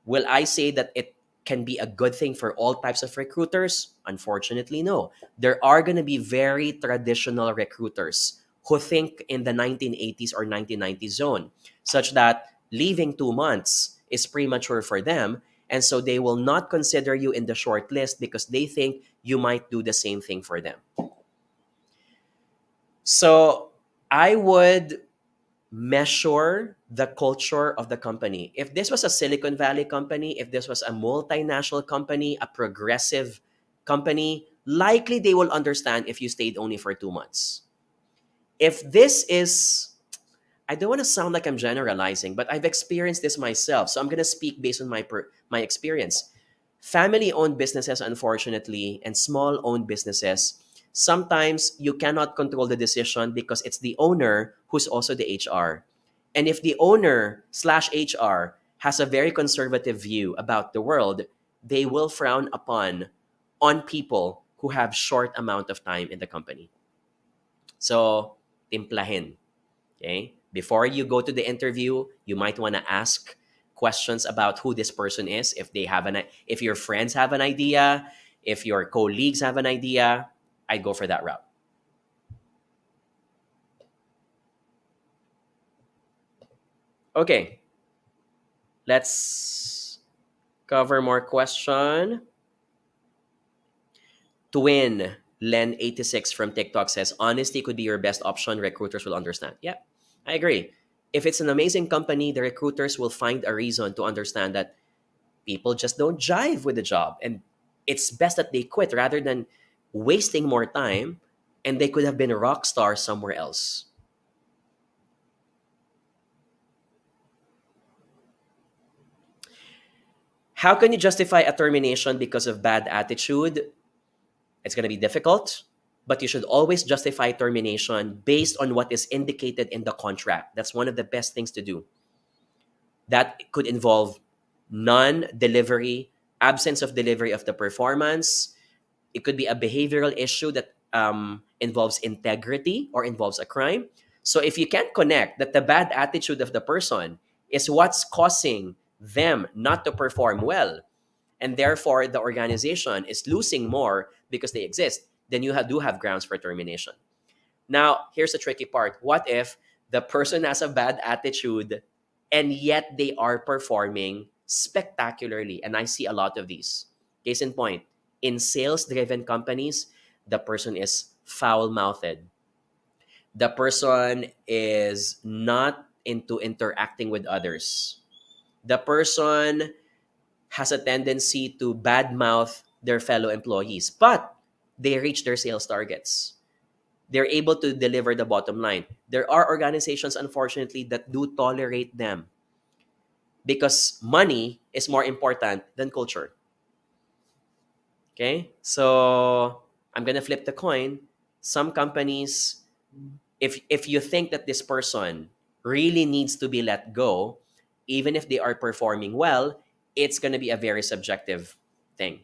Will I say that it can be a good thing for all types of recruiters? Unfortunately, no. There are going to be very traditional recruiters who think in the 1980s or 1990s zone, such that leaving 2 months is premature for them. And so they will not consider you in the short list because they think you might do the same thing for them. So I would measure the culture of the company. If this was a Silicon Valley company, if this was a multinational company, a progressive company, likely they will understand if you stayed only for 2 months. If this is, I don't want to sound like I'm generalizing, but I've experienced this myself. So I'm going to speak based on my experience. Family-owned businesses, unfortunately, and small-owned businesses, sometimes you cannot control the decision because it's the owner who's also the HR. And if the owner slash HR has a very conservative view about the world, they will frown upon on people who have short amount of time in the company. So, timplahin. Okay? Before you go to the interview, you might want to ask questions about who this person is. If your friends have an idea, if your colleagues have an idea, I'd go for that route. Okay, let's cover more question. Twin Len86 from TikTok says, honesty could be your best option. Recruiters will understand. Yeah, I agree. If it's an amazing company, the recruiters will find a reason to understand that people just don't jive with the job. And it's best that they quit rather than wasting more time, and they could have been a rock star somewhere else. How can you justify a termination because of bad attitude? It's going to be difficult, but you should always justify termination based on what is indicated in the contract. That's one of the best things to do. That could involve non-delivery, absence of delivery of the performance. It could be a behavioral issue that involves integrity or involves a crime. So if you can't connect that the bad attitude of the person is what's causing them not to perform well, and therefore the organization is losing more because they exist, then you do have grounds for termination. Now, here's the tricky part. What if the person has a bad attitude and yet they are performing spectacularly? And I see a lot of these. Case in point, in sales-driven companies, the person is foul-mouthed. The person is not into interacting with others. The person has a tendency to badmouth their fellow employees, but they reach their sales targets. They're able to deliver the bottom line. There are organizations, unfortunately, that do tolerate them because money is more important than culture. Okay? So I'm going to flip the coin. Some companies, if you think that this person really needs to be let go, even if they are performing well, it's going to be a very subjective thing.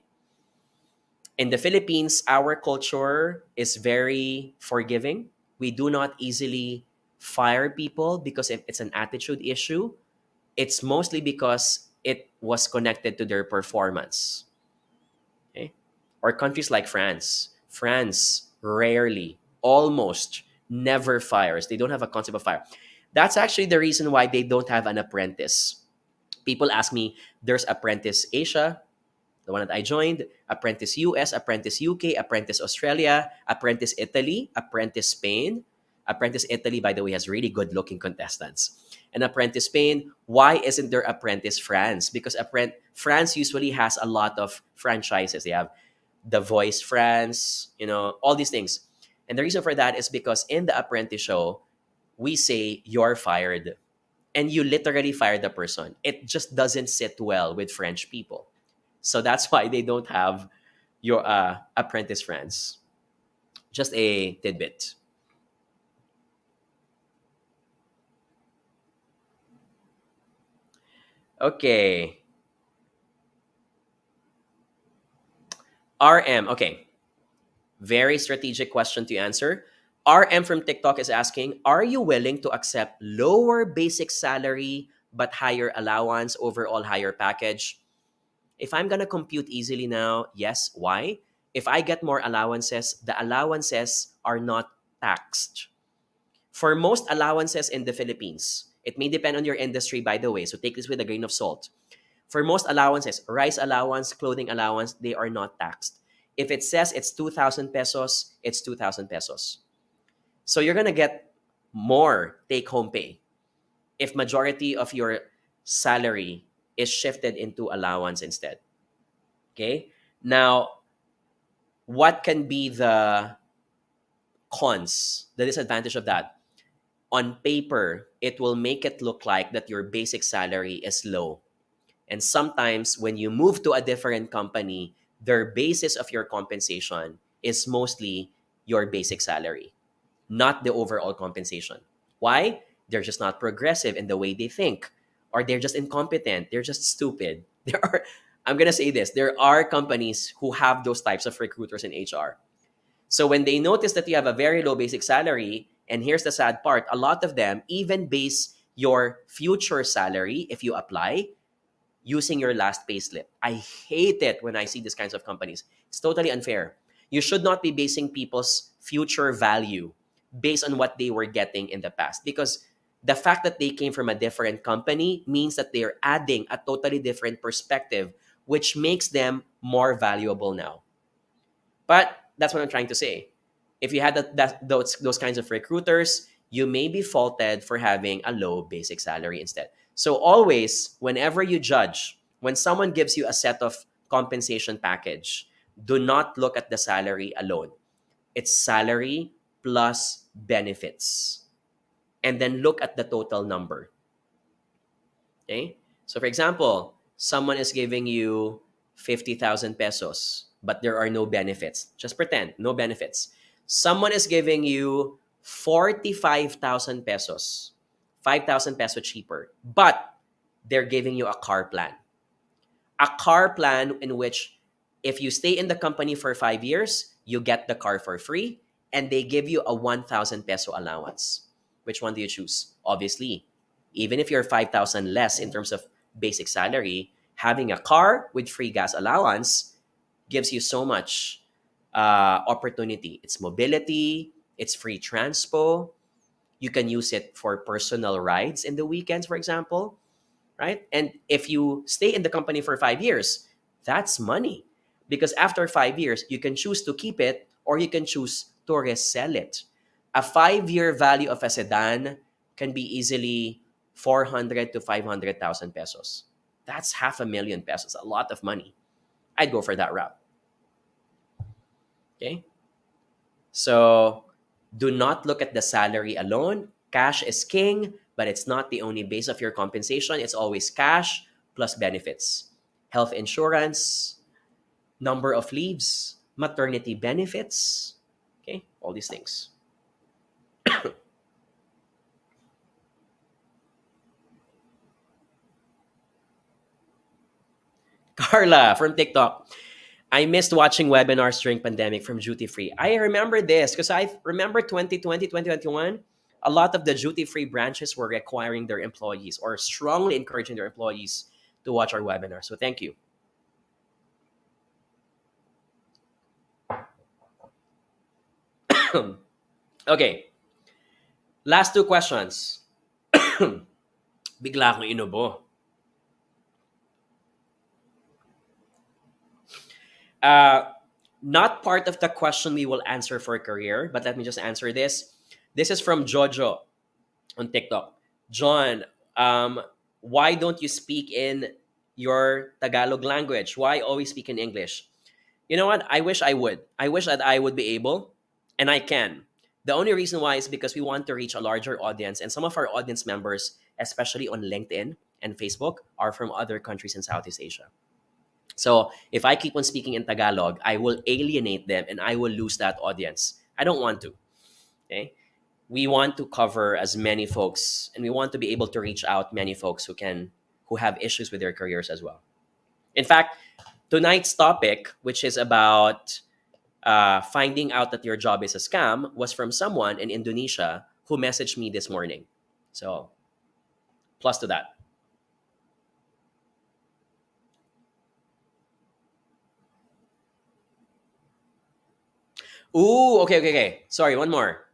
In the Philippines, our culture is very forgiving. We do not easily fire people because if it's an attitude issue. It's mostly because it was connected to their performance. Okay? Or countries like France. France rarely, almost never fires. They don't have a concept of fire. That's actually the reason why they don't have an apprentice. People ask me, there's Apprentice Asia, the one that I joined, Apprentice US, Apprentice UK, Apprentice Australia, Apprentice Italy, Apprentice Spain. Apprentice Italy, by the way, has really good looking contestants. And Apprentice Spain, why isn't there Apprentice France? Because France usually has a lot of franchises. They have The Voice France, all these things. And the reason for that is because in the Apprentice show, we say, you're fired. And you literally fire the person. It just doesn't sit well with French people. So that's why they don't have your Apprentice France. Just a tidbit. Okay. RM. Okay. Very strategic question to answer. RM from TikTok is asking, are you willing to accept lower basic salary but higher allowance, overall higher package? If I'm going to compute easily now, yes. Why? If I get more allowances, the allowances are not taxed. For most allowances in the Philippines, It may depend on your industry, by the way, so take this with a grain of salt. For most allowances, rice allowance, clothing allowance, they are not taxed. If it says it's 2,000 pesos, it's 2,000 pesos. So you're going to get more take home pay if majority of your salary is shifted into allowance instead. Okay? Now, what can be the cons, the disadvantage of that? On paper, it will make it look like that your basic salary is low. And sometimes when you move to a different company, their basis of your compensation is mostly your basic salary, not the overall compensation. Why? They're just not progressive in the way they think, or they're just incompetent, they're just stupid. There are, I'm going to say this, there are companies who have those types of recruiters in HR. So when they notice that you have a very low basic salary, and here's the sad part, a lot of them even base your future salary, if you apply, using your last payslip. I hate it when I see these kinds of companies. It's totally unfair. You should not be basing people's future value based on what they were getting in the past, because the fact that they came from a different company means that they're adding a totally different perspective, which makes them more valuable now. But that's what I'm trying to say. If you had those kinds of recruiters, you may be faulted for having a low basic salary instead. So always, whenever you judge, when someone gives you a set of compensation package, do not look at the salary alone. It's salary plus benefits. And then look at the total number. Okay? So for example, someone is giving you 50,000 pesos, but there are no benefits. Just pretend, no benefits. Someone is giving you 45,000 pesos, 5,000 peso cheaper, but they're giving you a car plan. A car plan in which if you stay in the company for 5 years, you get the car for free, and they give you a 1,000 peso allowance. Which one do you choose? Obviously, even if you're 5,000 less in terms of basic salary, having a car with free gas allowance gives you so much opportunity. It's mobility, it's free transpo. You can use it for personal rides in the weekends, for example, right? And if you stay in the company for 5 years, that's money. Because after 5 years, you can choose to keep it or you can choose to resell it. A 5-year value of a sedan can be easily 400 to 500,000 pesos. That's 500,000 pesos, a lot of money. I'd go for that route. Okay? So do not look at the salary alone. Cash is king, but it's not the only base of your compensation. It's always cash plus benefits. Health insurance, number of leaves, maternity benefits, okay? All these things. Carla from TikTok. I missed watching webinars during pandemic from duty free. I remember this because I remember 2020, 2021, a lot of the duty free branches were requiring their employees or strongly encouraging their employees to watch our webinar. So thank you. Okay, last two questions. Bigla akong inubo. Uh, Not part of the question we will answer for career, but let me just answer this. This is from Jojo on TikTok. John, why don't you speak in your Tagalog language? Why always speak in English? You know what? I wish I would. I wish that I would be able, and I can. The only reason why is because we want to reach a larger audience, and some of our audience members, especially on LinkedIn and Facebook, are from other countries in Southeast Asia. So if I keep on speaking in Tagalog, I will alienate them and I will lose that audience. I don't want to. Okay? We want to cover as many folks, and we want to be able to reach out many folks who have issues with their careers as well. In fact, tonight's topic, which is about finding out that your job is a scam, was from someone in Indonesia who messaged me this morning. So plus to that. Ooh, okay. Sorry, one more.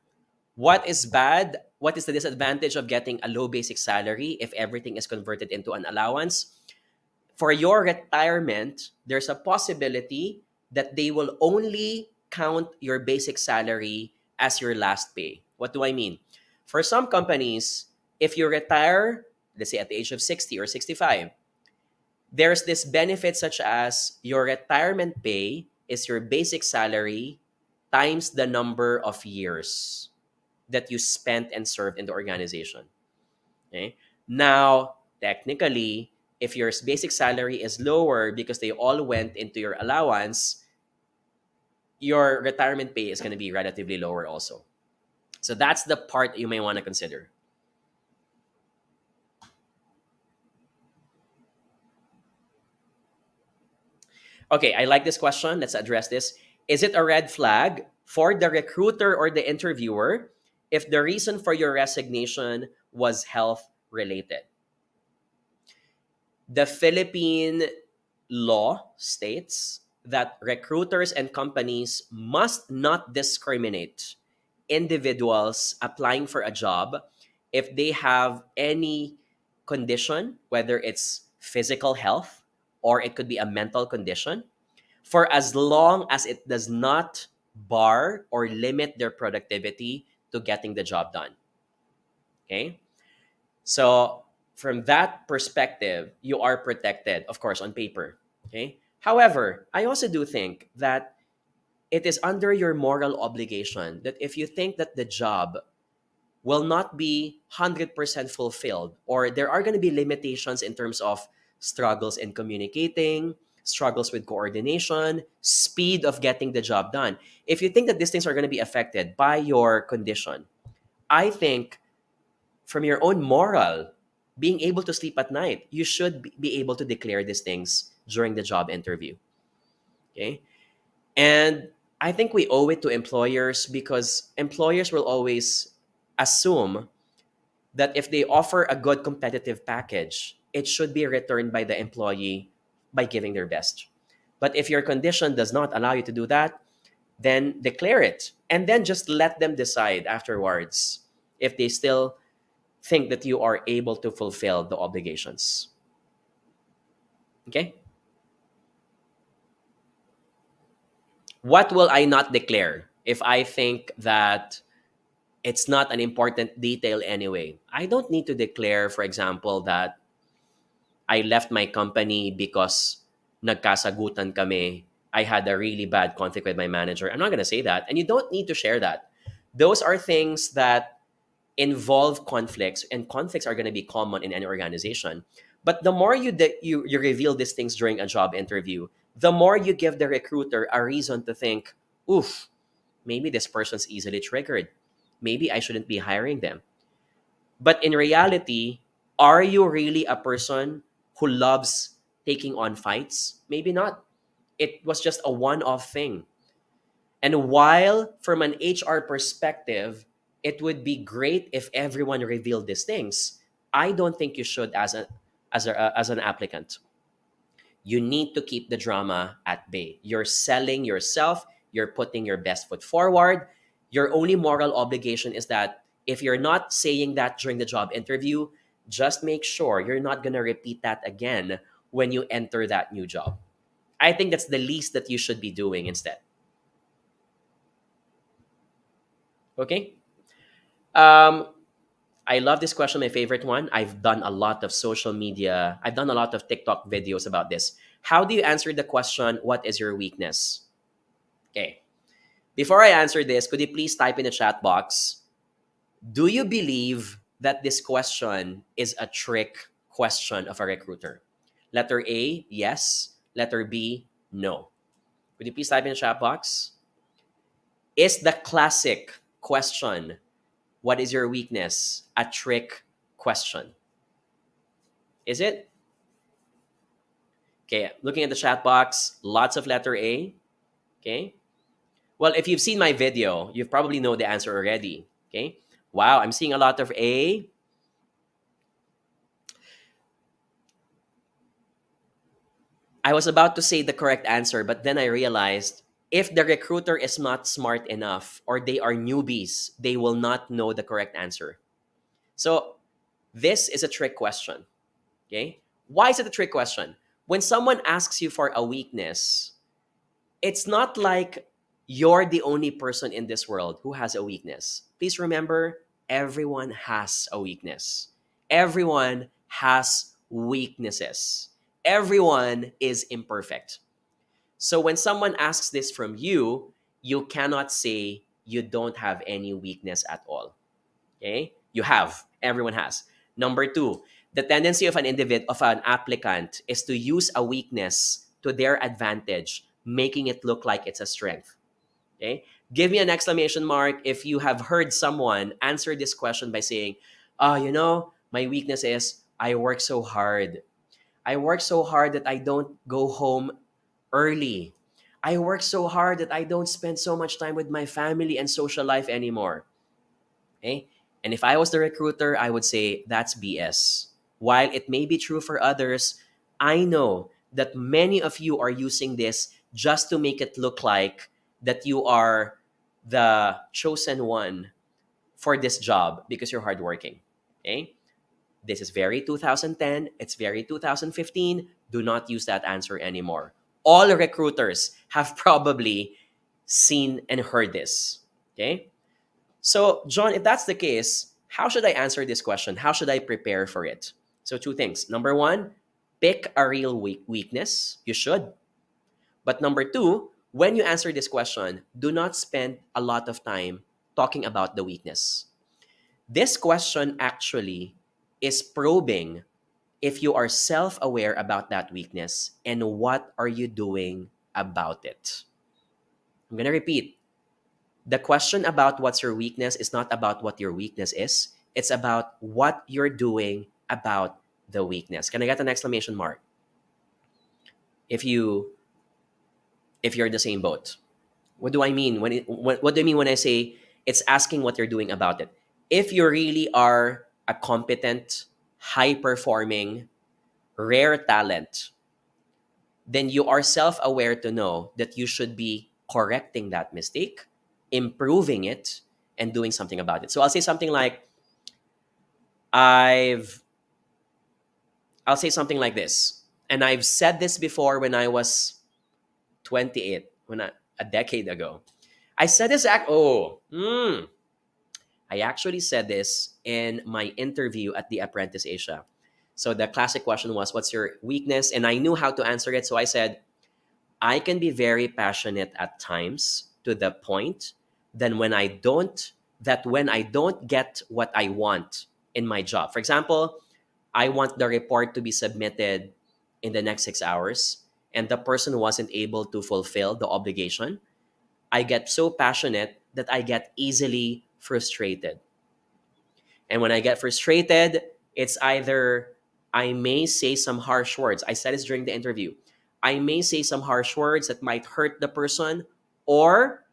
What is bad what is the disadvantage of getting a low basic salary if everything is converted into an allowance? For your retirement, there's a possibility that they will only count your basic salary as your last pay. What do I mean? For some companies, if you retire, let's say at the age of 60 or 65, there's this benefit such as your retirement pay is your basic salary times the number of years that you spent and served in the organization. Okay? Now, technically, if your basic salary is lower because they all went into your allowance, your retirement pay is going to be relatively lower also. So that's the part you may want to consider. Okay, I like this question. Let's address this. Is it a red flag for the recruiter or the interviewer if the reason for your resignation was health related? The Philippine law states that recruiters and companies must not discriminate individuals applying for a job if they have any condition, whether it's physical health or it could be a mental condition, for as long as it does not bar or limit their productivity to getting the job done. Okay? So, from that perspective, you are protected, of course, on paper. Okay? However, I also do think that it is under your moral obligation that if you think that the job will not be 100% fulfilled, or there are going to be limitations in terms of struggles in communicating, struggles with coordination, speed of getting the job done. If you think that these things are going to be affected by your condition, I think from your own moral, being able to sleep at night, you should be able to declare these things during the job interview. Okay? And I think we owe it to employers because employers will always assume that if they offer a good competitive package, it should be returned by the employee by giving their best. But if your condition does not allow you to do that, then declare it and then just let them decide afterwards if they still think that you are able to fulfill the obligations. Okay? What will I not declare if I think that it's not an important detail anyway? I don't need to declare, for example, that I left my company because nagkasagutan kami. I had a really bad conflict with my manager. I'm not going to say that. And you don't need to share that. Those are things that involve conflicts, and conflicts are going to be common in any organization. But the more you reveal these things during a job interview, the more you give the recruiter a reason to think, oof, maybe this person's easily triggered. Maybe I shouldn't be hiring them. But in reality, are you really a person who loves taking on fights? Maybe not. It was just a one-off thing. And while from an HR perspective, it would be great if everyone revealed these things, I don't think you should as an applicant. You need to keep the drama at bay. You're selling yourself, you're putting your best foot forward. Your only moral obligation is that if you're not saying that during the job interview, just make sure you're not going to repeat that again when you enter that new job. I think that's the least that you should be doing instead. Okay? I love this question, my favorite one. I've done a lot of social media, I've done a lot of TikTok videos about this. How do you answer the question, what is your weakness? Okay. Before I answer this, could you please type in the chat box, do you believe that this question is a trick question of a recruiter? Letter A, yes. Letter B, no. Could you please type in the chat box? Is the classic question, what is your weakness, a trick question? Is it? Okay, looking at the chat box, lots of letter A. Okay. Well, if you've seen my video, you probably know the answer already. Okay. Wow, I'm seeing a lot of A. I was about to say the correct answer, but then I realized if the recruiter is not smart enough or they are newbies, they will not know the correct answer. So this is a trick question. Okay? Why is it a trick question? When someone asks you for a weakness, it's not like you're the only person in this world who has a weakness. Please remember, everyone has a weakness. Everyone has weaknesses. Everyone is imperfect. So when someone asks this from you, you cannot say you don't have any weakness at all. Okay? You have. Everyone has. Number two, the tendency of an applicant is to use a weakness to their advantage, making it look like it's a strength. Okay? Give me an exclamation mark if you have heard someone answer this question by saying, my weakness is I work so hard. I work so hard that I don't go home early. I work so hard that I don't spend so much time with my family and social life anymore. Okay? And if I was the recruiter, I would say that's BS. While it may be true for others, I know that many of you are using this just to make it look like that you are the chosen one for this job because you're hardworking. Okay? This is very 2010. It's very 2015. Do not use that answer anymore. All recruiters have probably seen and heard this. Okay? So, John, if that's the case, how should I answer this question? How should I prepare for it? So, two things. Number one, pick a real weakness. You should. But number two, when you answer this question, do not spend a lot of time talking about the weakness. This question actually is probing if you are self-aware about that weakness and what are you doing about it. I'm going to repeat. The question about what's your weakness is not about what your weakness is. It's about what you're doing about the weakness. Can I get an exclamation mark? If you're in the same boat. What do I mean what do I mean when I say it's asking what you're doing about it? If you really are a competent, high-performing, rare talent, then you are self-aware to know that you should be correcting that mistake, improving it, and doing something about it. So I'll say something like, I'll say something like this, and I've said this before when I was 28, a decade ago. I said this I actually said this in my interview at the Apprentice Asia. So the classic question was, what's your weakness? And I knew how to answer it. So I said, I can be very passionate at times to the point that when I don't get what I want in my job. For example, I want the report to be submitted in the next 6 hours and the person wasn't able to fulfill the obligation. I get so passionate that I get easily frustrated. And when I get frustrated, it's either I may say some harsh words. I said this during the interview. I may say some harsh words that might hurt the person, or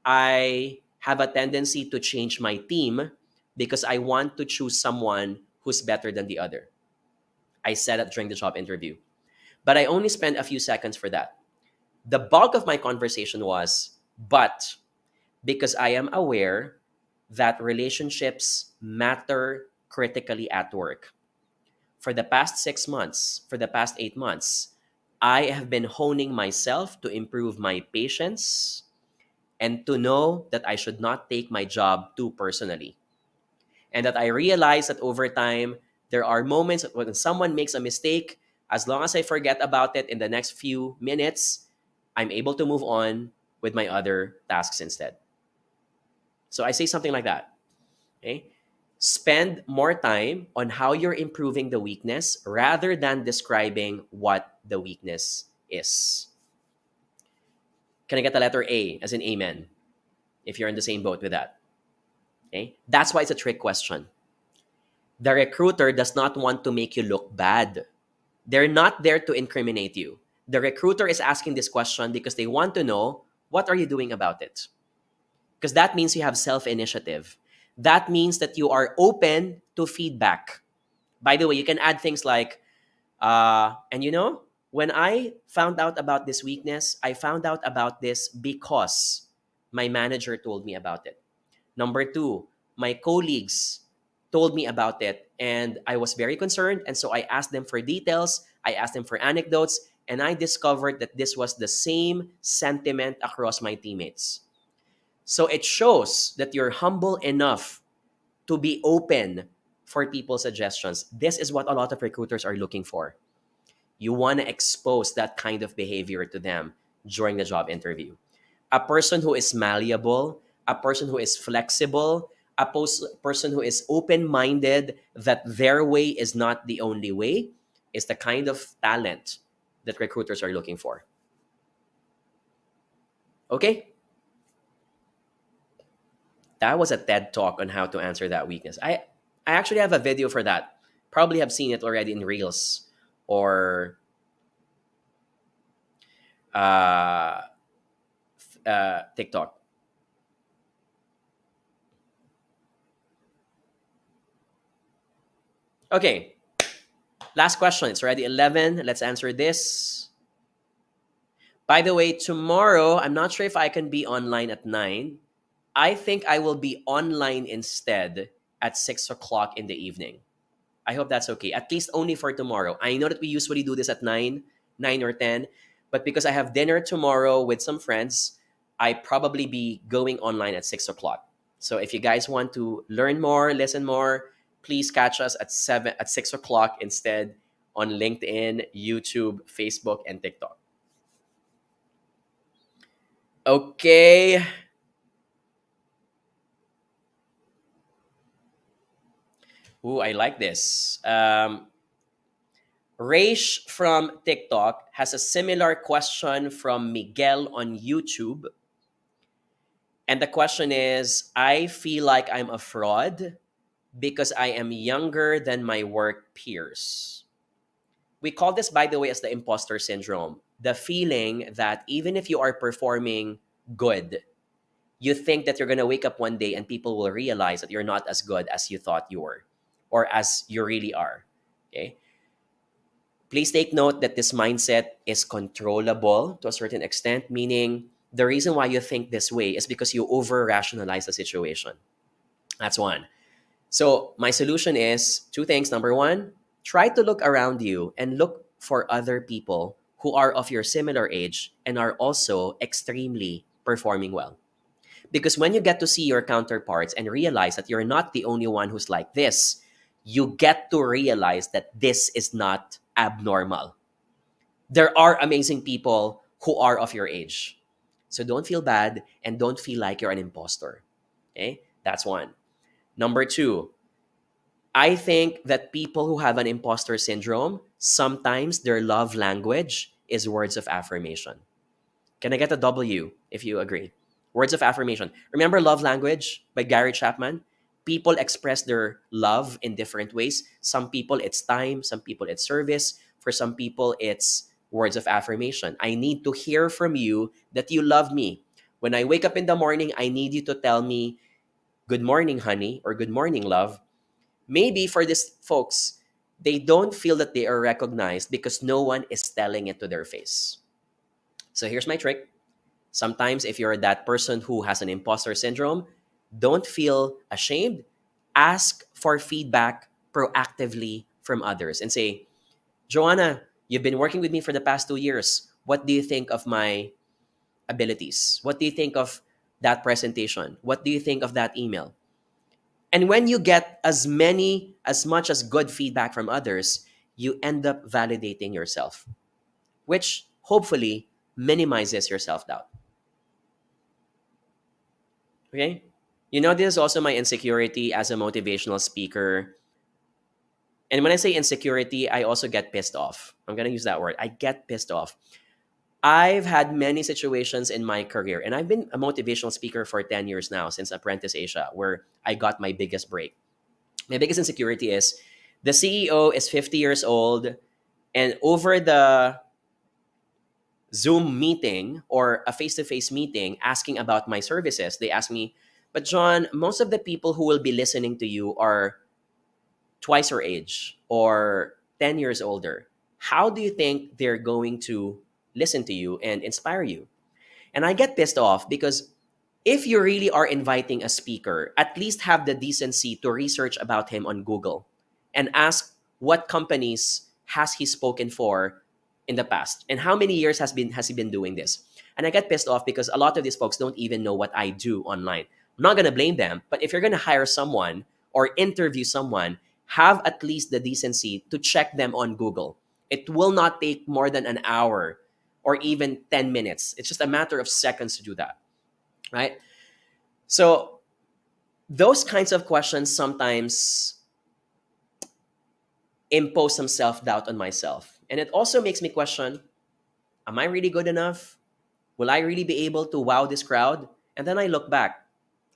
I have a tendency to change my team because I want to choose someone who's better than the other. I said that during the job interview. But I only spent a few seconds for that. The bulk of my conversation was, but because I am aware that relationships matter critically at work. For the past 6 months, for the past 8 months, I have been honing myself to improve my patience and to know that I should not take my job too personally. And that I realize that over time, there are moments when someone makes a mistake, as long as I forget about it in the next few minutes, I'm able to move on with my other tasks instead. So I say something like that. Okay? Spend more time on how you're improving the weakness rather than describing what the weakness is. Can I get the letter A as in amen? If you're in the same boat with that. Okay? That's why it's a trick question. The recruiter does not want to make you look bad. They're not there to incriminate you. The recruiter is asking this question because they want to know, what are you doing about it? Because that means you have self-initiative. That means that you are open to feedback. By the way, you can add things like, when I found out about this weakness, I found out about this because my manager told me about it. Number two, my colleagues told me about it, and I was very concerned. And so I asked them for details, I asked them for anecdotes, and I discovered that this was the same sentiment across my teammates. So it shows that you're humble enough to be open for people's suggestions. This is what a lot of recruiters are looking for. You want to expose that kind of behavior to them during the job interview. A person who is malleable, a person who is flexible, a person who is open minded that their way is not the only way is the kind of talent that recruiters are looking for. Okay? That was a TED talk on how to answer that weakness. I actually have a video for that. Probably have seen it already in Reels or uh, TikTok. Okay, last question. It's already 11. Let's answer this. By the way, tomorrow, I'm not sure if I can be online at 9. I think I will be online instead at 6 o'clock in the evening. I hope that's okay. At least only for tomorrow. I know that we usually do this at 9 or 10. But because I have dinner tomorrow with some friends, I probably be going online at 6 o'clock. So if you guys want to learn more, listen more, please catch us at 6 o'clock instead on LinkedIn, YouTube, Facebook, and TikTok. Okay. Ooh, I like this. Raish from TikTok has a similar question from Miguel on YouTube. And the question is, I feel like I'm a fraud because I am younger than my work peers. We call this, by the way, as the imposter syndrome. The feeling that even if you are performing good, you think that you're going to wake up one day and people will realize that you're not as good as you thought you were or as you really are. Okay? Please take note that this mindset is controllable to a certain extent, meaning the reason why you think this way is because you over rationalize the situation. That's one. So, my solution is two things. Number one, try to look around you and look for other people who are of your similar age and are also extremely performing well. Because when you get to see your counterparts and realize that you're not the only one who's like this, you get to realize that this is not abnormal. There are amazing people who are of your age. So don't feel bad and don't feel like you're an imposter. Okay? That's one. Number two, I think that people who have an imposter syndrome, sometimes their love language is words of affirmation. Can I get a W if you agree? Words of affirmation. Remember Love Language by Gary Chapman? People express their love in different ways. Some people it's time, some people it's service. For some people it's words of affirmation. I need to hear from you that you love me. When I wake up in the morning, I need you to tell me, good morning, honey, or good morning, love. Maybe for these folks, they don't feel that they are recognized because no one is telling it to their face. So here's my trick. Sometimes if you're that person who has an imposter syndrome, don't feel ashamed. Ask for feedback proactively from others and say, Joanna, you've been working with me for the past 2 years. What do you think of my abilities? What do you think of that presentation? What do you think of that email? And when you get as much as good feedback from others, you end up validating yourself, which hopefully minimizes your self-doubt. Okay? You know, this is also my insecurity as a motivational speaker. And when I say insecurity, I also get pissed off. I'm going to use that word. I get pissed off. I've had many situations in my career, and I've been a motivational speaker for 10 years now, since Apprentice Asia, where I got my biggest break. My biggest insecurity is the CEO is 50 years old, and over the Zoom meeting or a face-to-face meeting asking about my services, they ask me, but John, most of the people who will be listening to you are twice your age or 10 years older. How do you think they're going to listen to you and inspire you? And I get pissed off because If you really are inviting a speaker, at least have the decency to research about him on Google and ask what companies has he spoken for in the past and how many years has he been doing this. And I get pissed off because a lot of these folks don't even know what I do online. I'm not going to blame them, but if you're going to hire someone or interview someone, have at least the decency to check them on Google. It will not take more than an hour or even 10 minutes. It's just a matter of seconds to do that, right? So those kinds of questions sometimes impose some self-doubt on myself. And it also makes me question, am I really good enough? Will I really be able to wow this crowd? And then I look back.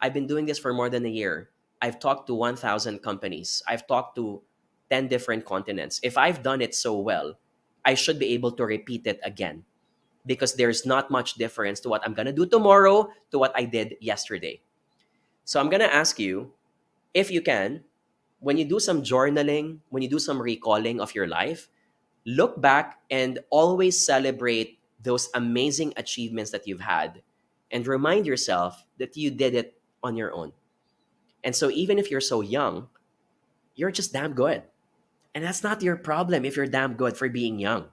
I've been doing this for more than a year. I've talked to 1,000 companies. I've talked to 10 different continents. If I've done it so well, I should be able to repeat it again because there's not much difference to what I'm going to do tomorrow to what I did yesterday. So I'm going to ask you, if you can, when you do some journaling, when you do some recalling of your life, look back and always celebrate those amazing achievements that you've had and remind yourself that you did it on your own. And so even if you're so young, you're just damn good. And that's not your problem if you're damn good for being young.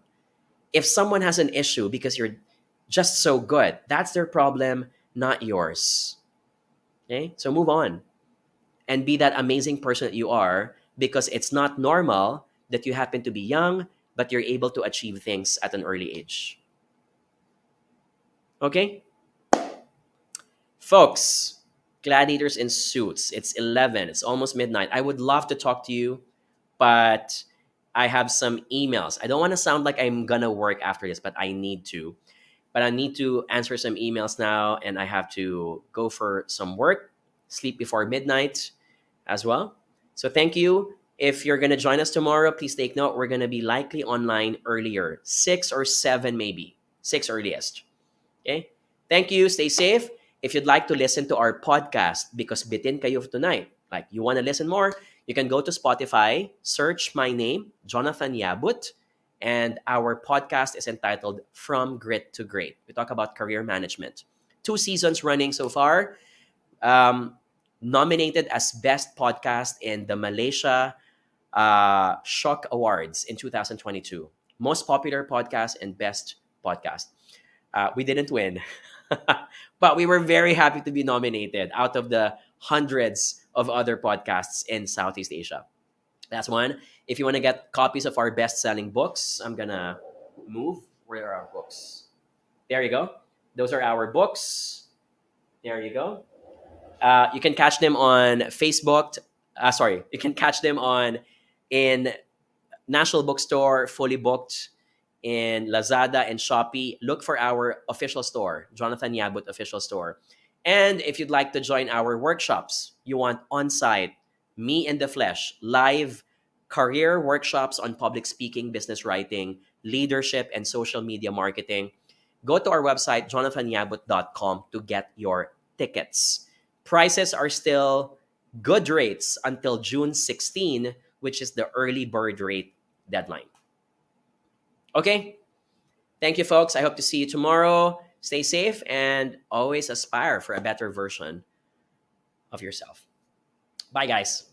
If someone has an issue because you're just so good, that's their problem, not yours. Okay? So move on and be that amazing person that you are, because it's not normal that you happen to be young, but you're able to achieve things at an early age. Okay? Folks, gladiators in suits. It's 11. It's almost midnight. I would love to talk to you, but I have some emails. I don't want to sound like I'm going to work after this, but I need to. But I need to answer some emails now, and I have to go for some work, sleep before midnight as well. So thank you. If you're going to join us tomorrow, please take note. We're going to be likely online earlier, 6 or 7 maybe, 6 earliest. Okay? Thank you. Stay safe. If you'd like to listen to our podcast, because bitin kayo tonight, like you want to listen more, you can go to Spotify, search my name, Jonathan 𝗬𝗓𝗂, and our podcast is entitled From Grit to Great. We talk about career management. 2 seasons running so far. Nominated as Best Podcast in the Malaysia Shock Awards in 2022. Most Popular Podcast and Best Podcast. We didn't win, but we were very happy to be nominated out of the hundreds of other podcasts in Southeast Asia. That's one. If you want to get copies of our best-selling books, I'm going to move. Where are our books? There you go. Those are our books. There you go. You can catch them on Facebook. You can catch them in National Bookstore, fully booked, in Lazada and Shopee. Look for our official store, Jonathan 𝗬𝗓𝗂 official store. And if you'd like to join our workshops, you want on-site, me in the flesh, live career workshops on public speaking, business writing, leadership, and social media marketing, go to our website, jonathanyabbut.com, to get your tickets. Prices are still good rates until June 16, which is the early bird rate deadline. Okay? Thank you, folks. I hope to see you tomorrow. Stay safe and always aspire for a better version of yourself. Bye, guys.